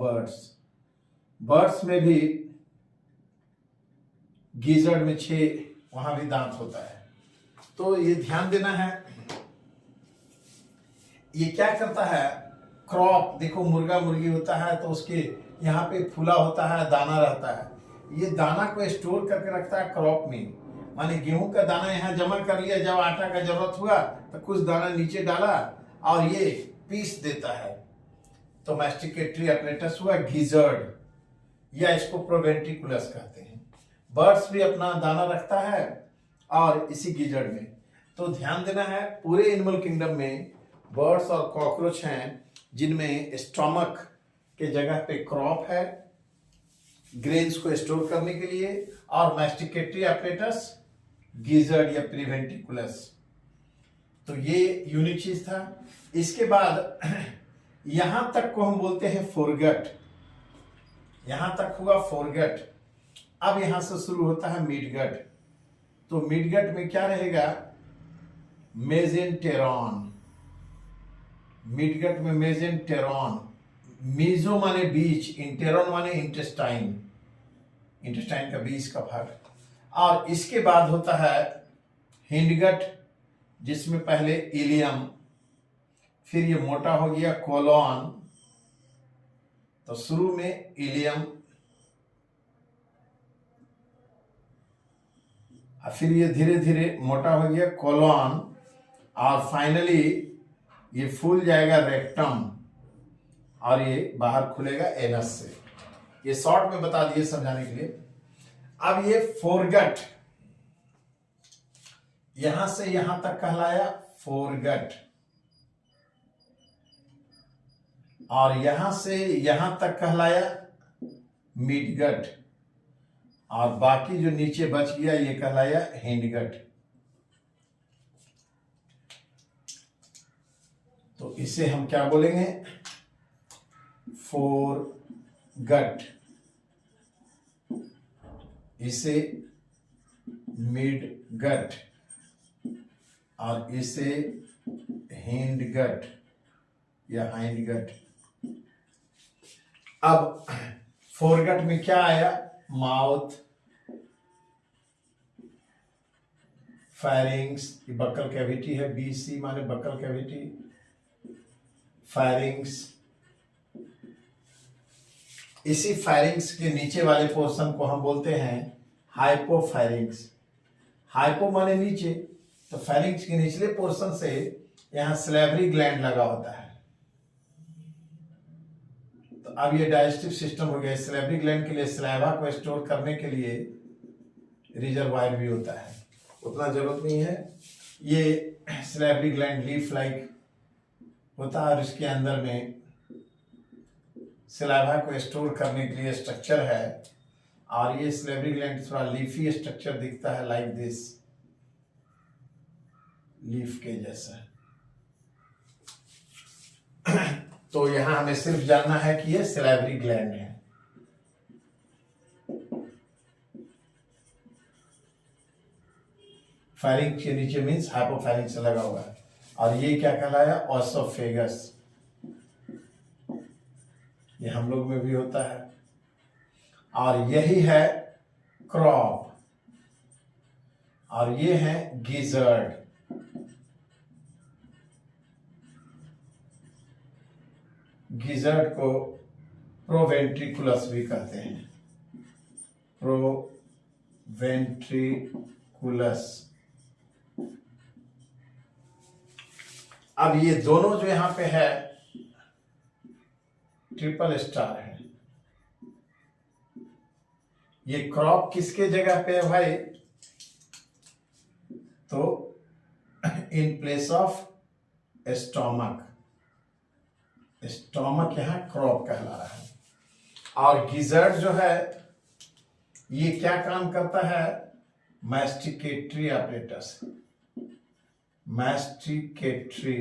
बर्ड्स में भी गीजर्ड में 6 वहां भी दांत होता है। तो ये ध्यान देना है। ये क्या करता है, क्रॉप, देखो मुर्गा मुर्गी होता है तो उसके यहाँ पे फूला होता है, दाना रहता है। ये दाना को स्टोर करके रखता है क्रॉप में, माने गेहूं का दाना यहाँ जमा कर लिया, जब आटा का जरूरत हुआ तो कुछ दाना नीचे डाला और ये पीस देता है। तो मैस्टिकेटरी एपरेटस हुआ गीजर्ड, या इसको प्रोवेंट्रिकुलस कहते हैं। बर्ड्स भी अपना दाना रखता है और इसी गीजर्ड में। तो ध्यान देना है, पूरे एनिमल किंगडम में बर्ड्स और कॉकरोच हैं जिनमें स्टोमक के जगह पे क्रॉप है ग्रेन्स को स्टोर करने के लिए, और मैस्टिकेटरी एपरेटस, गीजर्ड या प्रीवेंट्रिकुलस। तो ये यूनिक चीज था। इसके बाद यहां तक को हम बोलते हैं फोरगट। यहां तक हुआ फोरगट। अब यहां से शुरू होता है मिडगट। तो मिडगट में क्या रहेगा, मेजेंटेरॉन। मिडगट में मेजेंटेरॉन, मीजो माने बीच, इंटेरॉन माने इंटेस्टाइन, इंटेस्टाइन का बीच का भाग। और इसके बाद होता है हिंडगट, जिसमें पहले इलियम, फिर ये मोटा हो गया कोलॉन। तो शुरू में इलियम, फिर ये धीरे धीरे मोटा हो गया कोलॉन, और फाइनली ये फूल जाएगा रेक्टम, और ये बाहर खुलेगा एनस से। ये शॉर्ट में बता दिए समझाने के लिए। अब ये फोरगट, यहां से यहां तक कहलाया फोरगट, और यहां से यहां तक कहलाया मिडगट, और बाकी जो नीचे बच गया ये कहलाया हिंडगट। तो इसे हम क्या बोलेंगे, फोरगट, इसे मिडगट, और इसे हिंडगट या हाइंडगट। अब फोरगट में क्या आया, माउथ, फायरिंग्स, बक्कल कैविटी है, बीसी माने बक्कल कैविटी, फायरिंग्स। इसी फायरिंग्स के नीचे वाले पोर्शन को हम बोलते हैं हाइपोफायरिंग्स। हाइपो माने नीचे, तो फायरिंग्स के निचले पोर्शन से यहाँ सलेवरी ग्लैंड लगा होता है। तो अब ये डाइजेस्टिव सिस्टम हो गया। सलेवरी ग्लैंड के लिए सलाइवा को स्टोर करने के लिए रिजर्वायर भी होता है, उतना जरूरत नहीं है। ये सलेवरी ग्लैंड लीफ लाइक होता है और इसके अंदर में सलाइवा को स्टोर करने के लिए स्ट्रक्चर है। और ये सलेवरी ग्लैंड थोड़ा लीफी स्ट्रक्चर दिखता है, लाइक दिस, लीफ के जैसा। तो यहां हमें सिर्फ जानना है कि ये सलेवरी ग्लैंड है। फायरिंग के नीचे मीन्स हाइपोफायरिंग से लगा हुआ है। और ये क्या कहलाया? ओसोफेगस। ये हम लोग में भी होता है। और यही है क्रॉप, और ये है गिजर्ड। गिजर्ड को प्रोवेंट्रिकुलस भी कहते हैं, प्रोवेंट्रिकुलस। अब ये दोनों जो यहां पे है ट्रिपल स्टार है। ये क्रॉप किसके जगह पे है भाई? तो in place of stomach. Stomach यहां क्रॉप कहला रहा है। और गिजर्ड जो है ये क्या काम करता है? मैस्टिकेटरी apparatus, मैस्टिकेटरी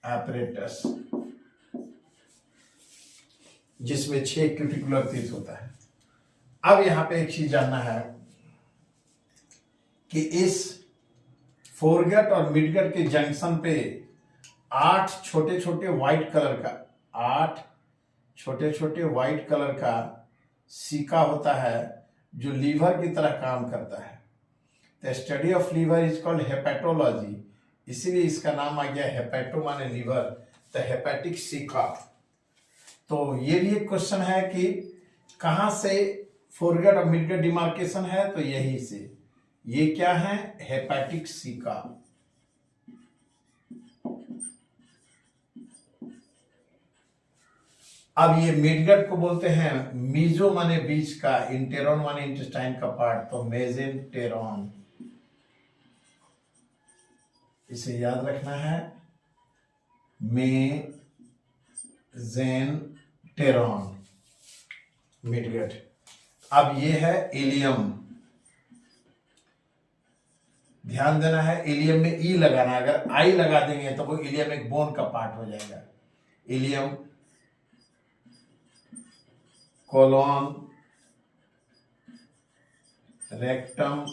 apparatus, जिसमें 6 क्यूटिकुलर टीथ होता है। अब यहां पे एक चीज जानना है कि इस फोरगट और मिडगट के जंक्शन पे 8 छोटे छोटे व्हाइट कलर का सिक्का होता है जो लीवर की तरह काम करता है। The study of liver is called hepatology, इसीलिए इसका नाम आ गया हेपेटो माने लीवर, द हेपेटिक सिक्का। तो ये भी एक क्वेश्चन है कि कहां से फोरगट और मिडगट डिमार्केशन है? तो यही से। ये क्या है? हेपेटिक सिक्का। अब ये मिडगट को बोलते हैं मीजो माने बीच का, इंटेरॉन माने इंटेस्टाइन का पार्ट, तो मेजेंटेरॉन। इसे याद रखना है, मेजेंटेरॉन मिडगट। अब ये है इलियम। ध्यान देना है, इलियम में ई लगाना है। अगर आई लगा देंगे तो वो इलियम एक बोन का पार्ट हो जाएगा। इलियम, कोलोन, रेक्टम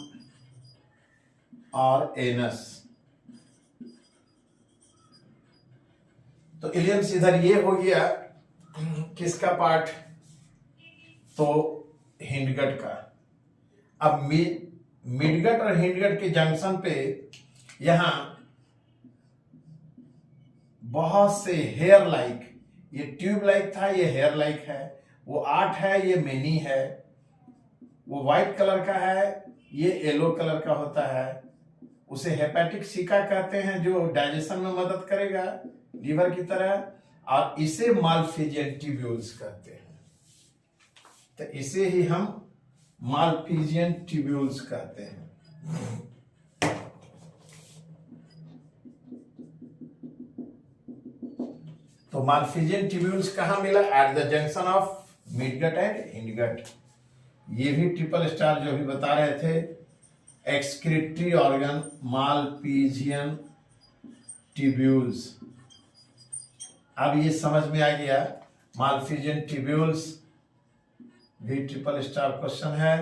और एनस। तो इलियम से इधर ये हो गया किसका पार्ट? तो हिंडगट का। अब मिडगट और हिंडगट के जंक्शन पे यहां बहुत से हेयर लाइक, ये ट्यूब लाइक था, ये हेयर लाइक है। वो 8 है, ये मेनी है। वो व्हाइट कलर का है, ये येलो कलर का होता है। उसे हेपेटिक सिक्का कहते हैं, जो डाइजेशन में मदद करेगा लीवर की तरह। और इसे मालफिजियन ट्यूब्यूल्स कहते हैं। तो इसे ही हम मालफिजियन ट्यूब्यूल्स कहते हैं। तो मालफिजियन ट्यूब्यूल्स कहां मिला? At the junction of midgut and hindgut. ये भी ट्रिपल स्टार जो भी बता रहे थे, एक्सक्रीटरी ऑर्गन मालफिजियन ट्यूब्यूल्स। अब ये समझ में आ गया, मालफिजियन ट्यूब्यूल्स भी ट्रिपल स्टार क्वेश्चन है।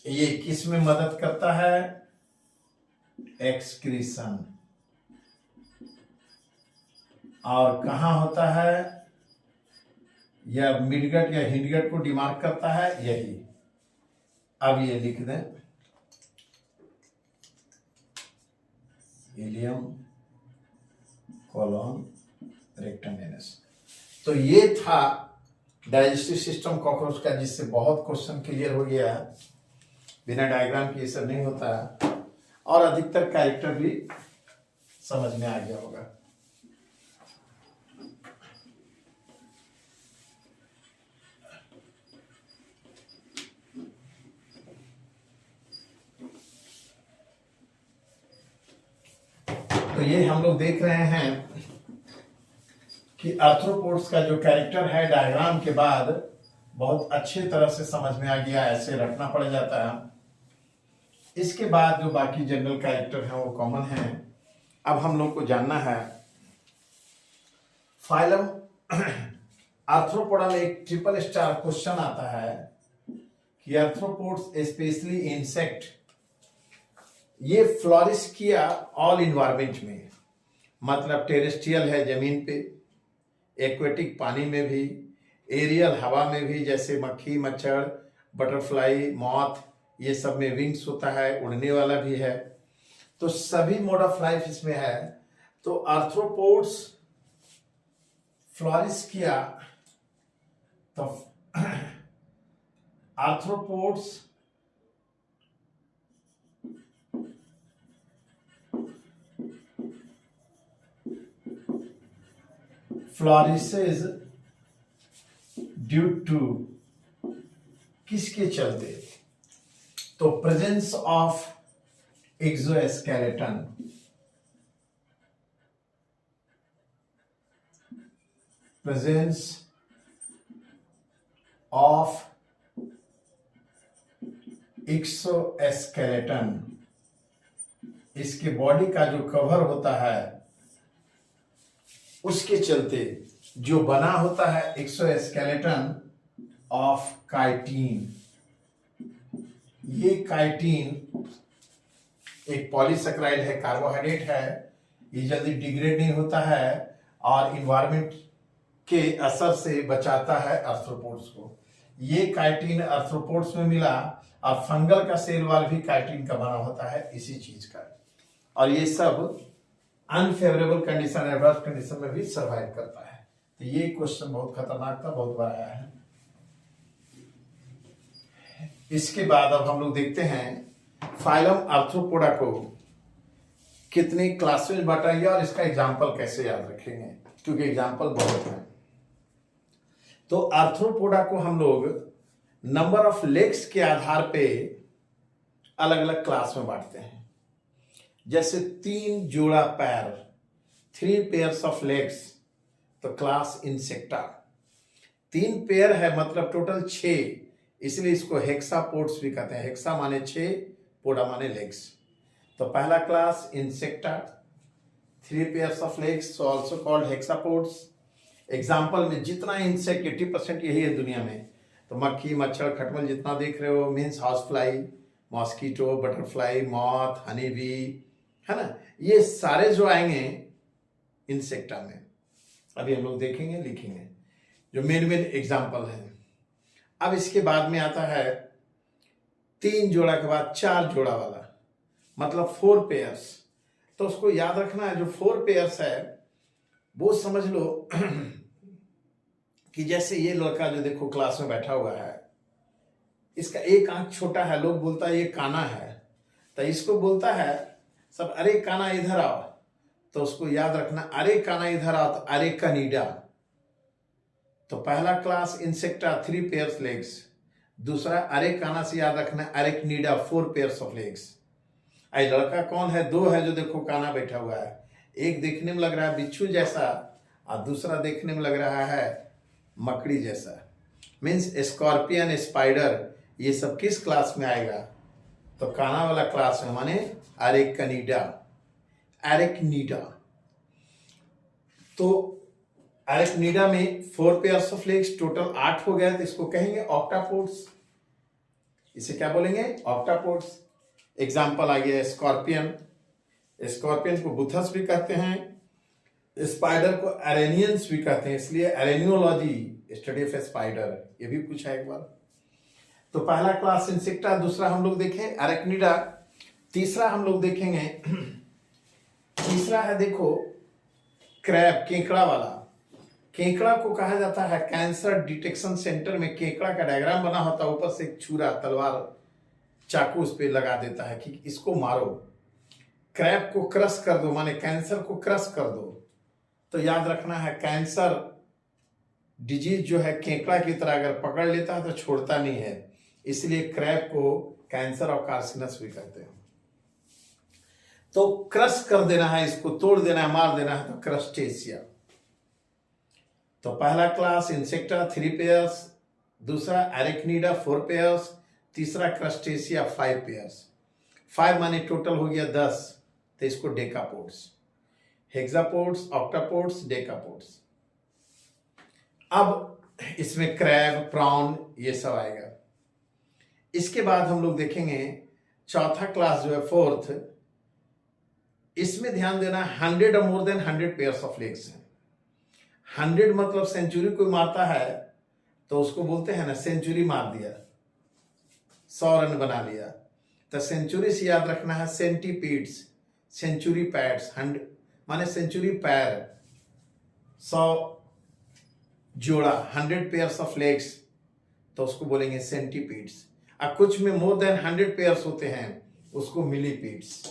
ये किस में मदद करता है? एक्सक्रीशन। और कहां होता है? या मिडगट या हिंडगट को डिमार्क करता है, यही। अब ये लिख दें, इलियम, कोलोन, रेक्टम, एनस। तो ये था डाइजेस्टिव सिस्टम कॉकरोच का, जिससे बहुत क्वेश्चन क्लियर हो गया। बिना डायग्राम के ये सब नहीं होता। और अधिकतर कैरेक्टर भी समझ में आ गया होगा। तो ये हम लोग देख रहे हैं कि आर्थ्रोपोड्स का जो कैरेक्टर है डायग्राम के बाद बहुत अच्छे तरह से समझ में आ गया, ऐसे रखना पड़ जाता है। इसके बाद जो बाकी जनरल कैरेक्टर हैं वो कॉमन हैं। अब हम लोग को जानना है फाइलम आर्थ्रोपोडा में एक ट्रिपल स्टार क्वेश्चन आता है कि आर्थ्रोपोड्स स्पेशली इंसेक्ट ये फ्लोरिश किया ऑल इन्वायरमेंट में, मतलब टेरेस्ट्रियल है जमीन पे, एक्वेटिक पानी में भी, एरियल हवा में भी, जैसे मक्खी मच्छर बटरफ्लाई मॉथ ये सब में विंग्स होता है, उड़ने वाला भी है, तो सभी मोड ऑफ लाइफ इसमें है। तो आर्थ्रोपोड्स फ्लोरिश किया तो आर्थ्रोपोड्स फ्लोरिसेस ड्यू टू किसके चलते? तो presence of exoskeleton, presence of exoskeleton, इसके बॉडी का जो कवर होता है उसके चलते जो बना होता है एक्सोस्केलेटन ऑफ काइटिन। ये काइटिन एक पॉलीसेकेराइड है, कार्बोहाइड्रेट है, ये जल्दी डिग्रेड नहीं होता है और इन्वायरमेंट के असर से बचाता है आर्थ्रोपोड्स को। ये काइटिन आर्थ्रोपोड्स में मिला और फंगल का सेल वॉल भी काइटिन का बना होता है इसी चीज का, और ये सब अनफेवरेबल कंडीशन एडवर्स कंडीशन में भी सर्वाइव करता है। तो ये क्वेश्चन बहुत खतरनाक था, बहुत बार आया है। इसके बाद अब हम लोग देखते हैं फाइलम आर्थ्रोपोडा को कितनी क्लास में बांटेंगे और इसका एग्जाम्पल कैसे याद रखेंगे, क्योंकि एग्जाम्पल बहुत है। तो आर्थ्रोपोडा को हम लोग नंबर ऑफ लेग्स के आधार पे अलग अलग क्लास में बांटते हैं। जैसे 3 जोड़ा पैर, 3 पेयर्स ऑफ लेग्स, तो क्लास इंसेक्टा। 3 पेयर है मतलब टोटल 6, इसलिए इसको हेक्सापोड्स भी कहते हैं। हेक्सा माने 6, पोडा माने लेग्स। तो पहला class insecta, 3 pairs of legs, so also called hexapods. Example में जितना इंसेक्ट 80% यही है दुनिया में, तो मक्खी मच्छर खटमल जितना देख रहे हो means house fly, mosquito, butterfly, moth, honey bee, है ना, ये सारे जो आएंगे इंसेक्टा में। अभी हम लोग देखेंगे, लिखेंगे जो मेन एग्जाम्पल है। अब इसके बाद में आता है 3 जोड़ा के बाद 4 जोड़ा वाला, मतलब 4 पेयर्स। तो उसको याद रखना है, जो 4 पेयर्स है वो समझ लो कि जैसे ये लड़का जो देखो क्लास में बैठा हुआ है, इसका एक आंख छोटा है, लोग बोलता है ये काना है, तो इसको बोलता है सब अरे काना इधर आओ, तो उसको याद रखना अरे काना इधर आओ, तो अरे कनीडा। तो पहला क्लास इंसेक्टा 3 पेयर्स लेग्स, दूसरा अरे काना से याद रखना अरेक्निडा 4 पेयर्स ऑफ लेग्स। आई लड़का कौन है? 2 है, जो देखो काना बैठा हुआ है, एक देखने में लग रहा है बिच्छू जैसा और दूसरा देखने में लग रहा है मकड़ी जैसा, मीन्स स्कॉर्पियन, स्पाइडर, ये सब किस क्लास में आएगा? तो काना वाला क्लास में, माने अरेक्निडा, अरेक्निडा। तो अरेक्निडा में 4 पेयर्स ऑफ लेग्स, टोटल 8 हो गए, तो इसको कहेंगे ऑक्टापोड्स। इसे क्या बोलेंगे? ऑक्टापोड्स। एग्जाम्पल आ गया स्कॉर्पियन, स्कॉर्पियन को बुथस भी कहते हैं, स्पाइडर को अरेनियंस भी कहते हैं, इसलिए अरेनियोलॉजी स्टडी ऑफ स्पाइडर, ये भी पूछा एक बार। तो पहला क्लास इंसेक्टा, दूसरा हम लोग देखें अरेक्निडा, तीसरा हम लोग देखेंगे, तीसरा है देखो क्रैब, केकड़ा वाला। केकड़ा को कहा जाता है कैंसर डिटेक्शन सेंटर में केकड़ा का डायग्राम बना होता है, ऊपर से एक छुरा तलवार चाकू उस पर लगा देता है कि इसको मारो, क्रैब को क्रश कर दो, माने कैंसर को क्रश कर दो, तो याद रखना है कैंसर डिजीज जो है केकड़ा की तरह अगर पकड़ लेता है तो छोड़ता नहीं है, इसलिए क्रैब को कैंसर और कार्सिनस भी कहते हैं। तो क्रश कर देना है, इसको तोड़ देना है, मार देना है, तो क्रस्टेशिया। तो पहला क्लास इंसेक्टा 3 पेयर्स, दूसरा एरेक्निडा 4 पेयर्स, तीसरा क्रस्टेशिया 5 पेयर्स। 5 माने टोटल हो गया 10, तो इसको डेकापोड्स, हेक्सापोड्स, ऑक्टापोड्स, डेकापोड्स। अब इसमें क्रैब, प्रॉन ये सब आएगा। इसके बाद हम लोग देखेंगे चौथा क्लास जो है 4th, इसमें ध्यान देना 100 और more than 100 pairs of legs हैं। 100 मतलब सेंचुरी कोई मारता है तो उसको बोलते हैं ना सेंचुरी मार दिया, 100 रन बना लिया। तो सेंचुरी से याद रखना है सेंटीपीड्स, सेंचुरी पैड्स, 100 माने सेंचुरी पैर, 100 जोड़ा, 100 पेयर्स ऑफ लेग्स, तो उसको बोलेंगे सेंटीपीड्स। अब कुछ में मोर देन 100 पेयर्स होते हैं, उसको मिलीपीड्स।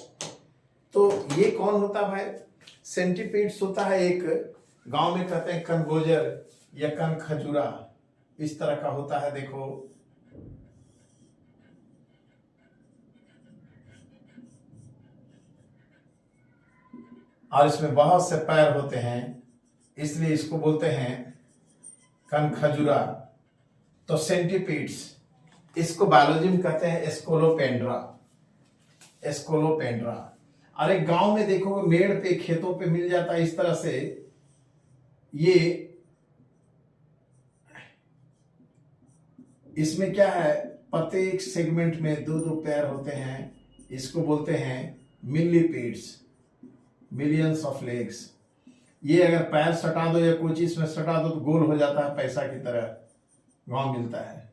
तो ये कौन होता भाई? सेंटीपीड्स होता है एक, गांव में कहते हैं कनगोजर या कन खजूरा, इस तरह का होता है, देखो और इसमें बहुत से पैर होते हैं, इसलिए इसको बोलते हैं कन खजूरा। तो सेंटीपीड्स, इसको बायोलॉजी में कहते हैं एस्कोलोपेंड्रा, एस्कोलोपेंड्रा। और एक गांव में देखोगे मेड़ पे, खेतों पे मिल जाता है इस तरह से, ये इसमें क्या है, प्रत्येक सेगमेंट में 2-2 पैर होते हैं, इसको बोलते हैं मिलीपीड्स, मिलियंस ऑफ लेग्स। ये अगर पैर सटा दो या कोई चीज में सटा दो तो गोल हो जाता है, पैसा की तरह गांव मिलता है।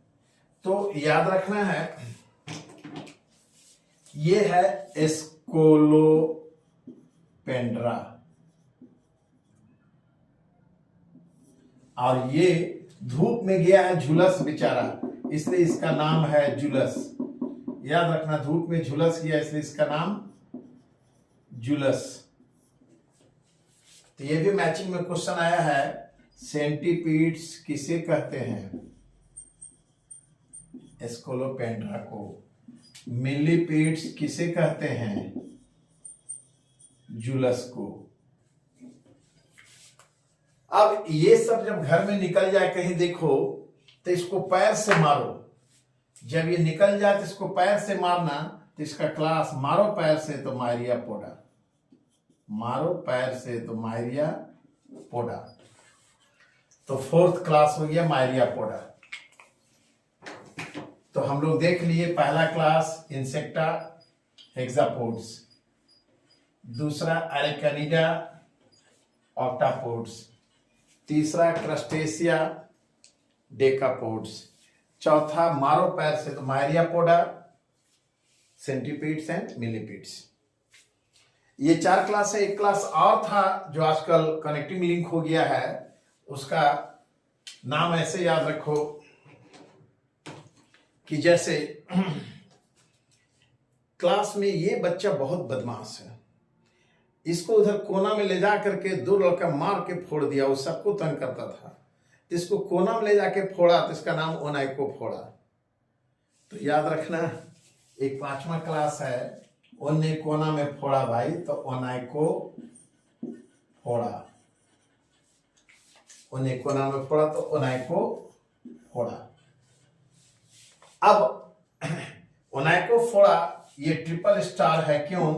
तो याद रखना है ये है एस्कोलोपेंड्रा, और ये धूप में गया है झुलस बेचारा, इसलिए इसका नाम है जुलस। याद रखना, धूप में झुलस गया इसलिए इसका नाम जुलस। तो ये भी मैचिंग में क्वेश्चन आया है, सेंटीपीड्स किसे कहते हैं? एस्कोलोपेंड्रा को। मिलीपीड्स किसे कहते हैं? जुलस को। अब ये सब जब घर में निकल जाए कहीं देखो तो इसको पैर से मारो, जब ये निकल जाए तो इसको पैर से मारना, तो इसका क्लास मारो पैर से तो मायरिया पोडा, मारो पैर से तो मायरिया पोडा। तो 4th क्लास हो गया मायरिया पोडा। तो हम लोग देख लिए पहला क्लास इंसेक्टा हेक्सापोड्स, दूसरा एरेक्निडा ऑक्टापोड्स, तीसरा क्रस्टेशिया डेकापोड्स, चौथा मारो पैर से तो मायरिया पोडा, सेंटीपीड्स एंड मिलीपीड्स। ये 4 क्लास है। एक क्लास और था जो आजकल कनेक्टिंग लिंक हो गया है, उसका नाम ऐसे याद रखो कि जैसे क्लास में ये बच्चा बहुत बदमाश है, इसको उधर कोना में ले जा करके 2 लड़का मार के फोड़ दिया, वो सबको तंग करता था, इसको कोना में ले जाके फोड़ा तो इसका नाम ओनाइको फोड़ा। तो याद रखना, एक 5वां क्लास है, ओने कोना में फोड़ा भाई, तो ओनाइको फोड़ा, ओने कोना में फोड़ा तो ओनाइको फोड़ा। अब ओनाइको फोड़ा ये ट्रिपल स्टार है, क्यों?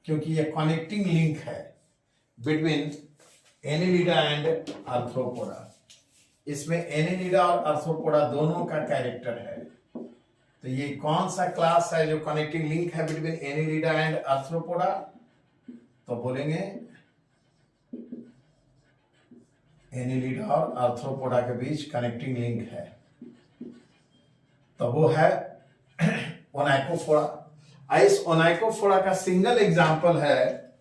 क्योंकि ये कनेक्टिंग लिंक है बिटवीन एनिलिडा एंड आर्थ्रोपोडा। इसमें एनिलिडा और आर्थ्रोपोडा दोनों का कैरेक्टर है। तो ये कौन सा क्लास है जो कनेक्टिंग लिंक है बिटवीन एनिलिडा एंड आर्थ्रोपोडा? तो बोलेंगे एनिलिडा और आर्थ्रोपोडा के बीच कनेक्टिंग लिंक है, तो वो है ओनाइकोफोड़ा। इस ओनाइकोफोड़ा का सिंगल एग्जाम्पल है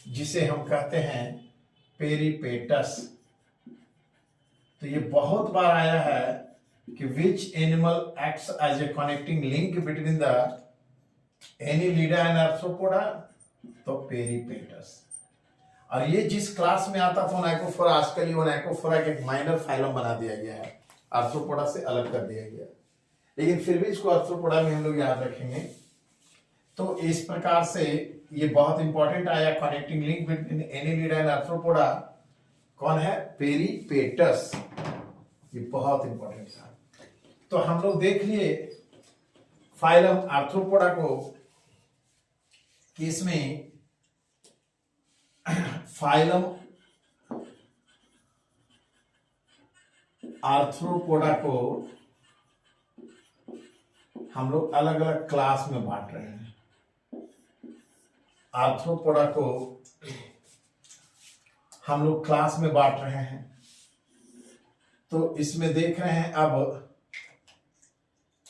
जिसे हम कहते हैं पेरिपेटस। तो ये बहुत बार आया है कि which animal acts as a connecting link between the annelida and arthropoda तो पेरिपेटस। और ये जिस क्लास में आता था ओनाइकोफोरा, आजकल ये ओनाइकोफोरा के एक माइनर फाइलम बना दिया गया है, आर्थ्रोपोडा से अलग कर दिया गया, लेकिन फिर भी इसको आर्थ्रोपोडा में हम लोग याद रखेंगे। तो इस प्रकार से ये बहुत इंपॉर्टेंट आया, connecting link between Annelida and arthropoda कौन है? पेरिपेटस। ये बहुत इंपॉर्टेंट था। तो हम लोग देख लिए फाइलम आर्थ्रोपोडा को कि इसमें फाइलम आर्थ्रोपोडा को हम लोग अलग अलग क्लास में बांट रहे हैं। आर्थ्रोपोडा को हम लोग क्लास में बांट रहे हैं। तो इसमें देख रहे हैं अब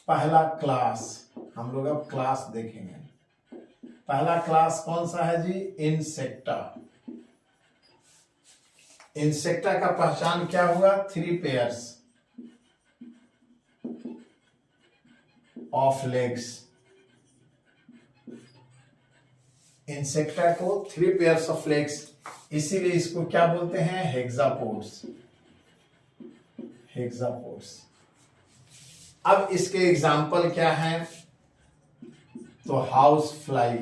पहला क्लास, हम लोग अब क्लास देखेंगे। पहला क्लास कौन सा है जी? इंसेक्टा। इंसेक्टा का पहचान क्या हुआ? 3 पेयर्स ऑफ लेग्स। इंसेक्टा को 3 पेयर्स ऑफ लेग्स, इसीलिए इसको क्या बोलते हैं? हेक्सापोड्स। हेक्सापोड्स। अब इसके एग्जाम्पल क्या हैं? तो हाउस फ्लाई,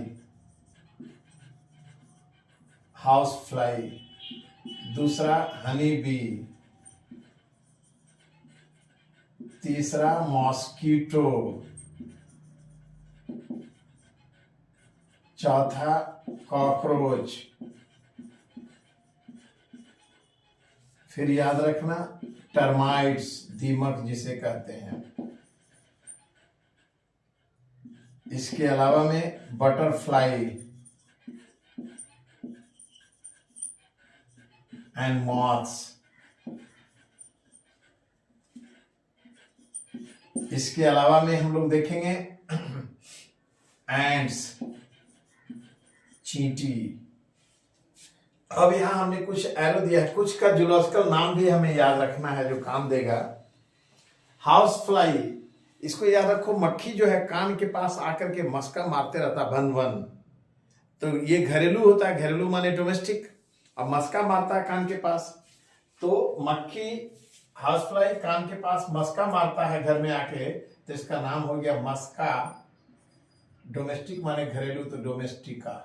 हाउस फ्लाई, दूसरा हनी बी, तीसरा मॉस्किटो, चौथा कॉकरोच, फिर याद रखना टर्माइट्स, दीमक जिसे कहते हैं। इसके अलावा में बटरफ्लाई एंड मॉथ्स। इसके अलावा में हम लोग देखेंगे एंड्स, चींटी। अब यहां हमने कुछ एरो दिया है, कुछ का जूलॉजिकल नाम भी हमें याद रखना है जो काम देगा। हाउस फ्लाई, इसको याद रखो, मक्खी जो है कान के पास आकर के मस्का मारते रहता भन भन, तो ये घरेलू होता है, घरेलू माने डोमेस्टिक, अब मस्का मारता है कान के पास, तो मक्खी हाउस फ्लाई कान के पास मस्का मारता है घर में आके, तो इसका नाम हो गया मस्का। डोमेस्टिक माने घरेलू, तो डोमेस्टिका,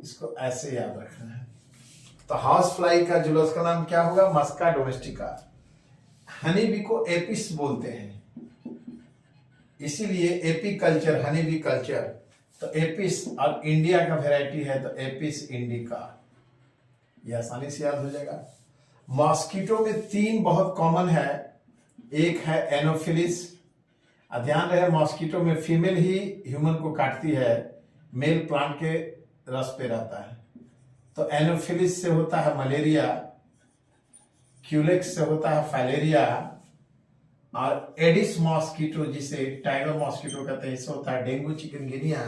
इसको ऐसे याद रखना है। तो हाउस फ्लाई का जूलॉजिकल नाम क्या होगा? मस्का डोमेस्टिका। हनी बी को एपिस बोलते हैं, इसीलिए AP culture, honey bee culture. तो एपिस, और इंडिया का वेराइटी है तो एपिस इंडिका, ये आसानी से याद हो जाएगा। मॉस्किटो में 3 बहुत कॉमन है, एक है एनोफिलिस। ध्यान रहे मॉस्किटो में फीमेल ही ह्यूमन को काटती है, मेल प्लांट के रस पे रहता है। तो एनोफिलिस से होता है मलेरिया, क्यूलेक्स से होता है फाइलेरिया, और एडिस मॉस्किटो जिसे टाइगर मॉस्किटो कहते हैं, इससे होता है डेंगू चिकनगुनिया।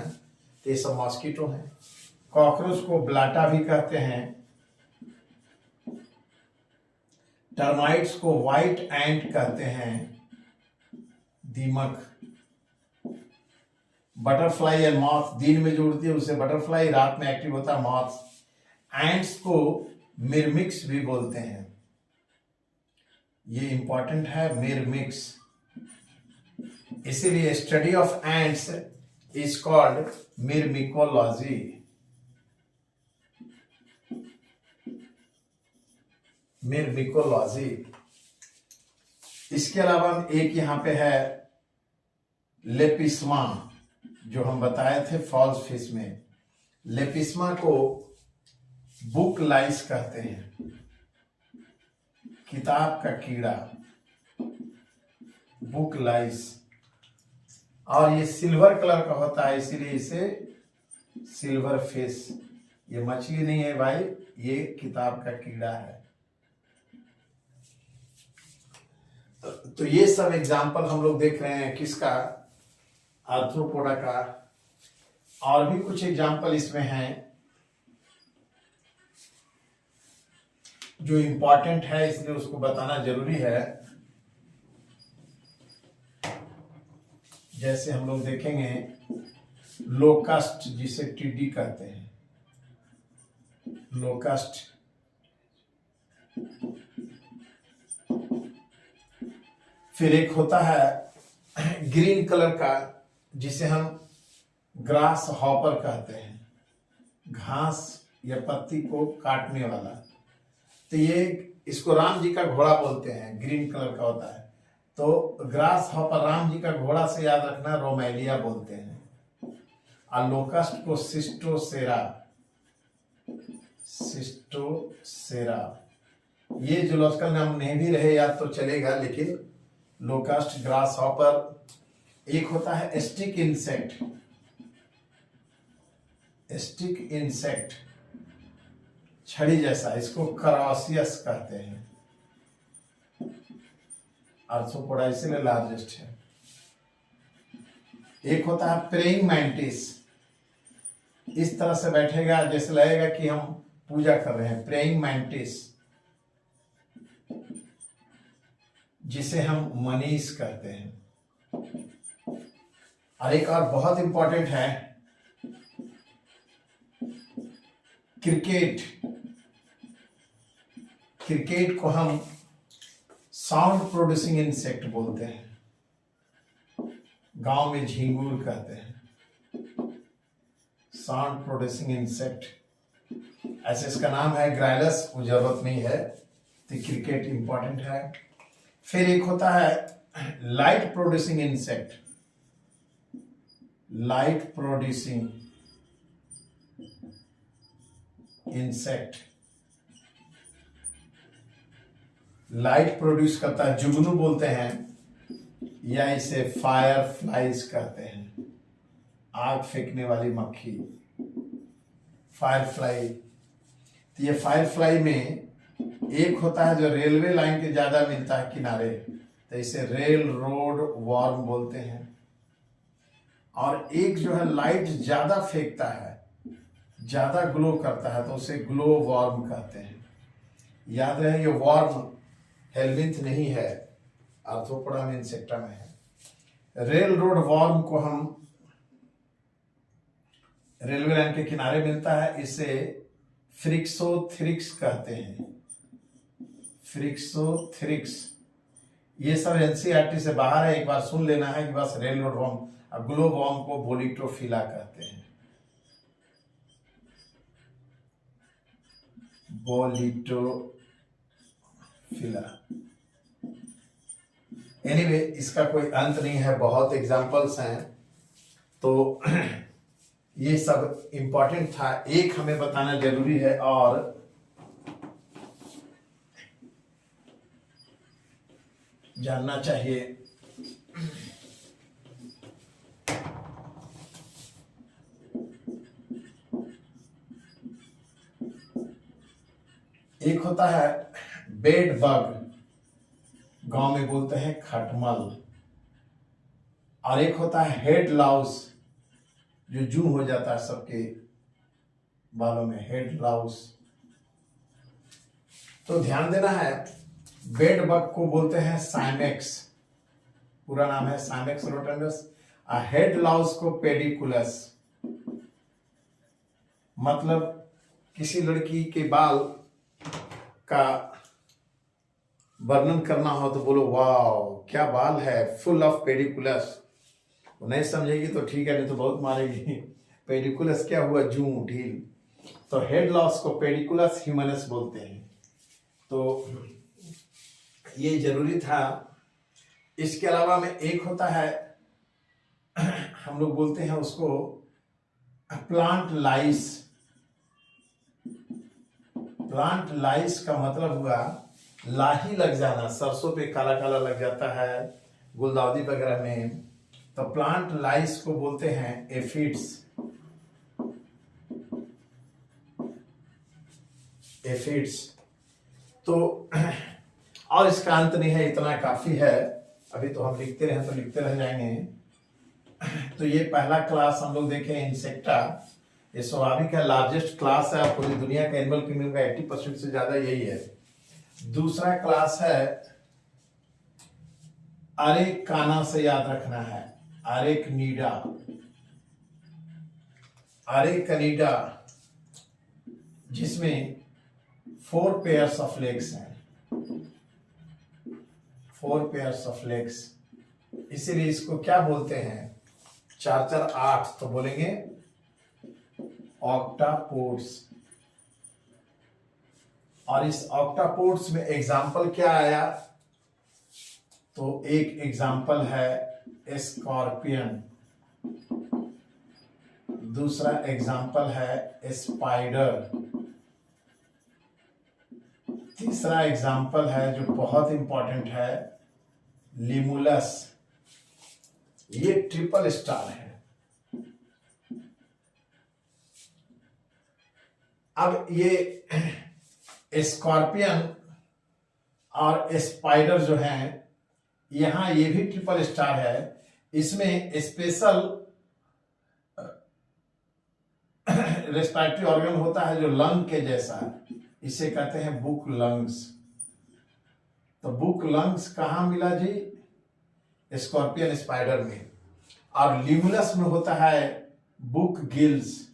तो ये सब मॉस्किटो हैं। कॉकरोच को ब्लाटा भी कहते हैं। टर्माइट्स को व्हाइट एंट कहते हैं, दीमक। बटरफ्लाई एंड मॉथ, दिन में जो उड़ती है उसे बटरफ्लाई, रात में एक्टिव होता है मॉथ। एंट्स को मिरमिक्स भी बोलते हैं, ये इंपॉर्टेंट है मिरमिक्स, इसीलिए study of ants is called myrmecology. Myrmecology. इसके अलावा एक यहां पे है लेपिस्मा, जो हम बताए थे फॉल्स फिश में। लेपिस्मा को बुक लाइस कहते हैं, किताब का कीड़ा, बुक लाइस। और ये सिल्वर कलर का होता है, इसीलिए इसे सिल्वर फिश। ये मछली नहीं है भाई, ये किताब का कीड़ा है। तो ये सब एग्जाम्पल हम लोग देख रहे हैं किसका? आर्थ्रोपोडा का। और भी कुछ एग्जाम्पल इसमें हैं जो इंपॉर्टेंट है, इसलिए उसको बताना जरूरी है। जैसे हम लोग देखेंगे लोकस्ट जिसे टिड्डी कहते हैं, लोकस्ट। फिर एक होता है ग्रीन कलर का जिसे हम ग्रास हॉपर कहते हैं, घास या पत्ती को काटने वाला। तो ये इसको राम जी का घोड़ा बोलते हैं, ग्रीन कलर का होता है। तो ग्रास हॉपर राम जी का घोड़ा से याद रखना, रोमेलिया बोलते हैं। और लोकस्ट को सिस्टोसेरा, सिस्टोसेरा। ये जूलॉजिकल नाम नहीं भी रहे याद तो चलेगा, लेकिन लोकस्ट, ग्रास हॉपर। एक होता है स्टिक इंसेक्ट, स्टिक इंसेक्ट छड़ी जैसा, इसको करासियस कहते हैं। आर्थ्रोपोडा इसीलिए लार्जेस्ट है। एक होता है प्रेइंग मैंटिस, इस तरह से बैठेगा जैसे लगेगा कि हम पूजा कर रहे हैं, प्रेइंग मैंटिस, जिसे हम मनीष कहते हैं। और एक और बहुत इंपॉर्टेंट है क्रिकेट। क्रिकेट को हम साउंड प्रोड्यूसिंग इंसेक्ट बोलते हैं, गांव में झिंगूर कहते हैं, साउंड प्रोड्यूसिंग इंसेक्ट। ऐसे इसका नाम है ग्राइलस, वो जरूरत नहीं है, तो क्रिकेट इंपॉर्टेंट है। फिर एक होता है light producing insect, light producing insect, light produce करता है, जुगनू बोलते हैं, या इसे फायर फ्लाइज कहते हैं, आग फेंकने वाली मक्खी, फायर फ्लाई। तो ये फायर फ्लाई में एक होता है जो रेलवे लाइन के ज्यादा मिलता है किनारे, तो इसे रेल रोड वॉर्म बोलते हैं। और एक जो है लाइट ज्यादा फेंकता है, ज्यादा ग्लो करता है, तो उसे ग्लो वॉर्म कहते हैं। याद रहे ये वॉर्म हेलमिंथ नहीं है, आर्थ्रोपोडा में, इंसेक्टा में है। रेल रोड वॉर्म को हम रेलवे लाइन के किनारे मिलता है, इसे फ्रिक्सोथ्रिक्स कहते हैं, फ्रिक्सोथ्रिक्स। ये सब एनसीईआरटी से बाहर है, एक बार सुन लेना है कि बस रेल रोड वॉर्म। और ग्लो वॉर्म को बोलिटोफिला कहते हैं, बोलिटोफिला। एनीवे इसका कोई अंत नहीं है, बहुत एग्जांपल्स हैं। तो ये सब इंपॉर्टेंट था, एक हमें बताना जरूरी है और जानना चाहिए। एक होता है बेड बग, गांव में बोलते हैं खटमल। और एक होता है हेड लाउस, जो जू हो जाता है सबके बालों में, हेड लाउस। तो ध्यान देना है, बेड बग को बोलते हैं साइमेक्स, पूरा नाम है साइमेक्स रोटेंडस। हेड लाउस को पेडिकुलस। मतलब किसी लड़की के बाल का वर्णन करना हो तो बोलो वाओ क्या बाल है, फुल ऑफ पेडिकुलस। वो नहीं समझेगी तो ठीक है, नहीं तो बहुत मारेगी। पेडिकुलस क्या हुआ, जू, ढील। तो हेड लॉस को पेडिकुलस ह्यूमनस बोलते हैं। तो ये जरूरी था। इसके अलावा में एक होता है, हम लोग बोलते हैं उसको प्लांट लाइस। प्लांट लाइस का मतलब हुआ लाही लग जाना, सरसों पे काला काला लग जाता है, गुलदाउदी वगैरह में। तो प्लांट लाइस को बोलते हैं एफिड्स, एफिड्स। तो और इसका अंत नहीं है, इतना काफी है। अभी तो हम लिखते रहे तो लिखते रह जाएंगे। तो ये पहला क्लास हम लोग देखें इंसेक्टा। ये स्वाभाविक है, लार्जेस्ट क्लास है, पूरी दुनिया का एनिमल किंगडम का 80% से ज्यादा यही है। दूसरा क्लास है अरेकाना, से याद रखना है, अरेक्निडा, अरेकनिडा जिसमें 4 पेयर्स ऑफ लेग्स हैं, 4 पेयर्स ऑफ लेग्स, इसीलिए इसको क्या बोलते हैं, 4 4 8, तो बोलेंगे ऑक्टापोड्स। और इस ऑक्टापोड्स में एग्जाम्पल क्या आया, तो एक एग्जाम्पल है स्कॉर्पियन, दूसरा एग्जाम्पल है स्पाइडर, तीसरा एग्जाम्पल है जो बहुत इंपॉर्टेंट है लिमुलस। ये ट्रिपल स्टार है। अब ये स्कॉर्पियन और स्पाइडर जो हैं, यहां ये भी ट्रिपल स्टार है। इसमें स्पेशल रेस्पिरेटरी ऑर्गन होता है जो लंग के जैसा है, इसे कहते हैं बुक लंग्स। तो बुक लंग्स कहां मिला जी, स्कॉर्पियन स्पाइडर में। और लिमुलस में होता है बुक गिल्स,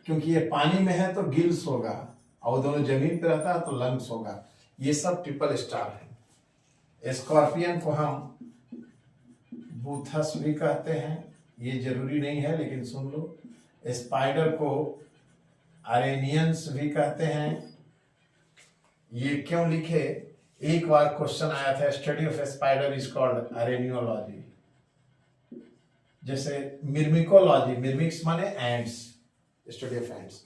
क्योंकि ये पानी में है तो गिल्स होगा, और दोनों जमीन पे रहता है तो लंग्स होगा। ये सब ट्रिपल स्टार है। स्कॉर्पियन को हम बूथस भी कहते हैं, ये जरूरी नहीं है लेकिन सुन लो। स्पाइडर को अरेनियंस भी कहते हैं। ये क्यों लिखे, एक बार क्वेश्चन आया था, study of spider is called araneology. जैसे मिर्मिकोलॉजी, मिर्मिक्स माने ants, study of ants.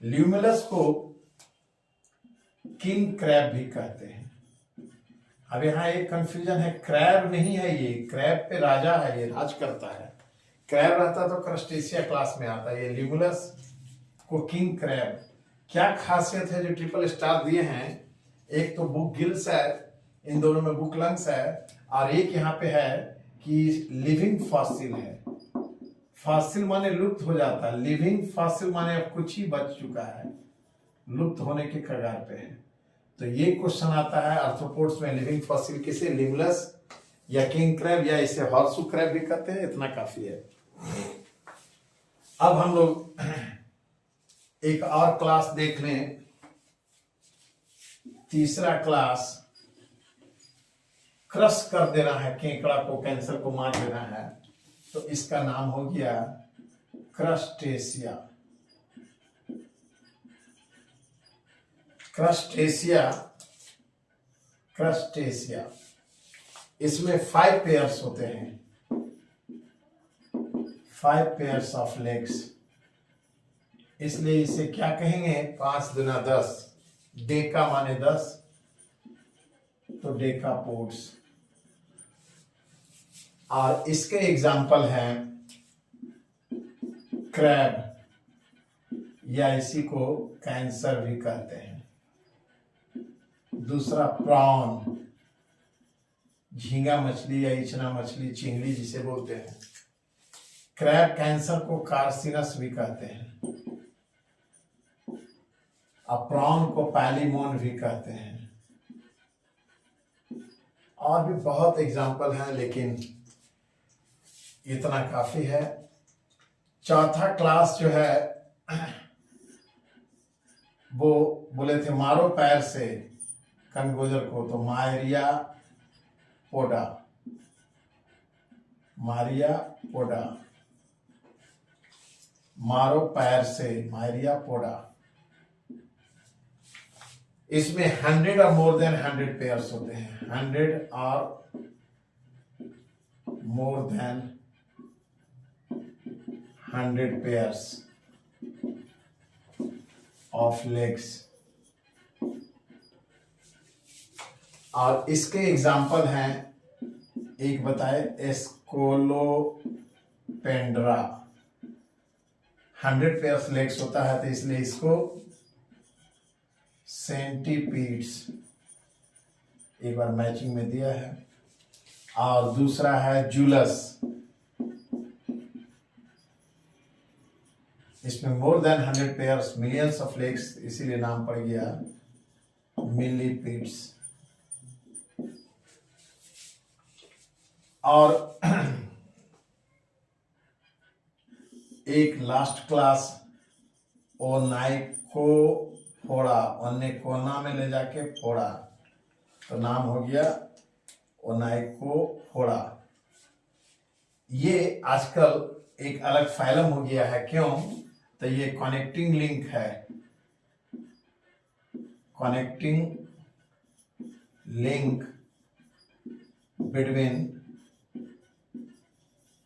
Limulus को किंग क्रैब भी कहते हैं। अब यहाँ एक कंफ्यूजन है, क्रैब नहीं है, ये क्रैब पे राजा है, ये राज करता है। क्रैब रहता तो क्रस्टेशिया क्लास में आता है, ये ल्यूमिलस को किंग क्रैब। क्या खासियत है जो ट्रिपल स्टार दिए हैं, एक तो बुक गिल्स है, इन दोनों में बुक लंग्स है, और एक यहाँ पे है कि लिविंग फॉसिल है। फॉसिल माने लुप्त हो जाता है, लिविंग फॉसिल माने अब कुछ ही बच चुका है, लुप्त होने के कगार पे है। तो ये क्वेश्चन आता है आर्थ्रोपोड्स में लिविंग फॉसिल किसे, लिमुलस या किंग क्रैब, या इसे हॉर्सू क्रैब भी कहते हैं। इतना काफी है। अब हम लोग एक और क्लास देख लें, तीसरा क्लास। क्रश कर देना है केकड़ा को, कैंसर को मार देना है, तो इसका नाम हो गया क्रस्टेशिया। क्रस्टेशिया, क्रस्टेशिया, इसमें 5 पेयर्स होते हैं, 5 पेयर्स ऑफ लेग्स, इसलिए इसे क्या कहेंगे, 5 दूना 10, डेका माने 10, तो डेकापोड्स। और इसके एग्जाम्पल हैं क्रैब, या इसी को कैंसर भी कहते हैं। दूसरा प्रॉन, झींगा मछली या इचना मछली, चिंगड़ी जिसे बोलते हैं। क्रैब कैंसर को कार्सिनस भी कहते हैं, और प्रॉन को पैलीमोन भी कहते हैं। और भी बहुत एग्जाम्पल हैं, लेकिन इतना काफी है। चौथा क्लास जो है वो बोले थे मारो पैर से कनगोजर को, तो मायरिया पोडा, मारिया पोडा, मारो पैर से, मायरिया पोडा। इसमें 100 और मोर देन 100 पेयर्स होते हैं, 100 और more than 100 pairs of legs. और इसके एग्जाम्पल हैं, एक बताए स्कोलोपेंड्रा, 100 पेयर्स लेग्स होता है, तो इसलिए इसको सेंटीपीड्स, एक बार मैचिंग में दिया है। और दूसरा है जूलस, इसमें more than 100 pairs, millions of legs, इसीलिए नाम पड़ गया मिलीपीड्स। और एक लास्ट क्लास ओनाइकोफोरा, ओने कोना में ले जाके फोड़ा तो नाम हो गया ओनाइकोफोरा। ये आजकल एक अलग फाइलम हो गया है, क्यों? तो ये कनेक्टिंग लिंक है, connecting link between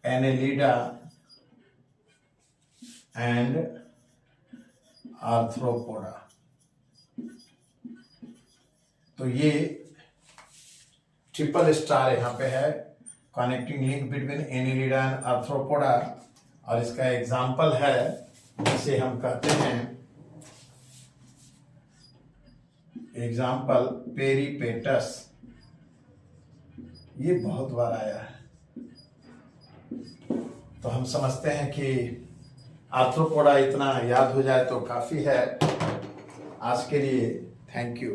Annelida and arthropoda. तो ये ट्रिपल स्टार यहाँ पे है, connecting link between Annelida and arthropoda. और इसका एग्जाम्पल है जिसे हम कहते हैं एग्जाम्पल पेरीपेटस। ये बहुत बार आया है, तो हम समझते हैं कि आर्थ्रोपोडा इतना याद हो जाए तो काफी है। आज के लिए थैंक यू।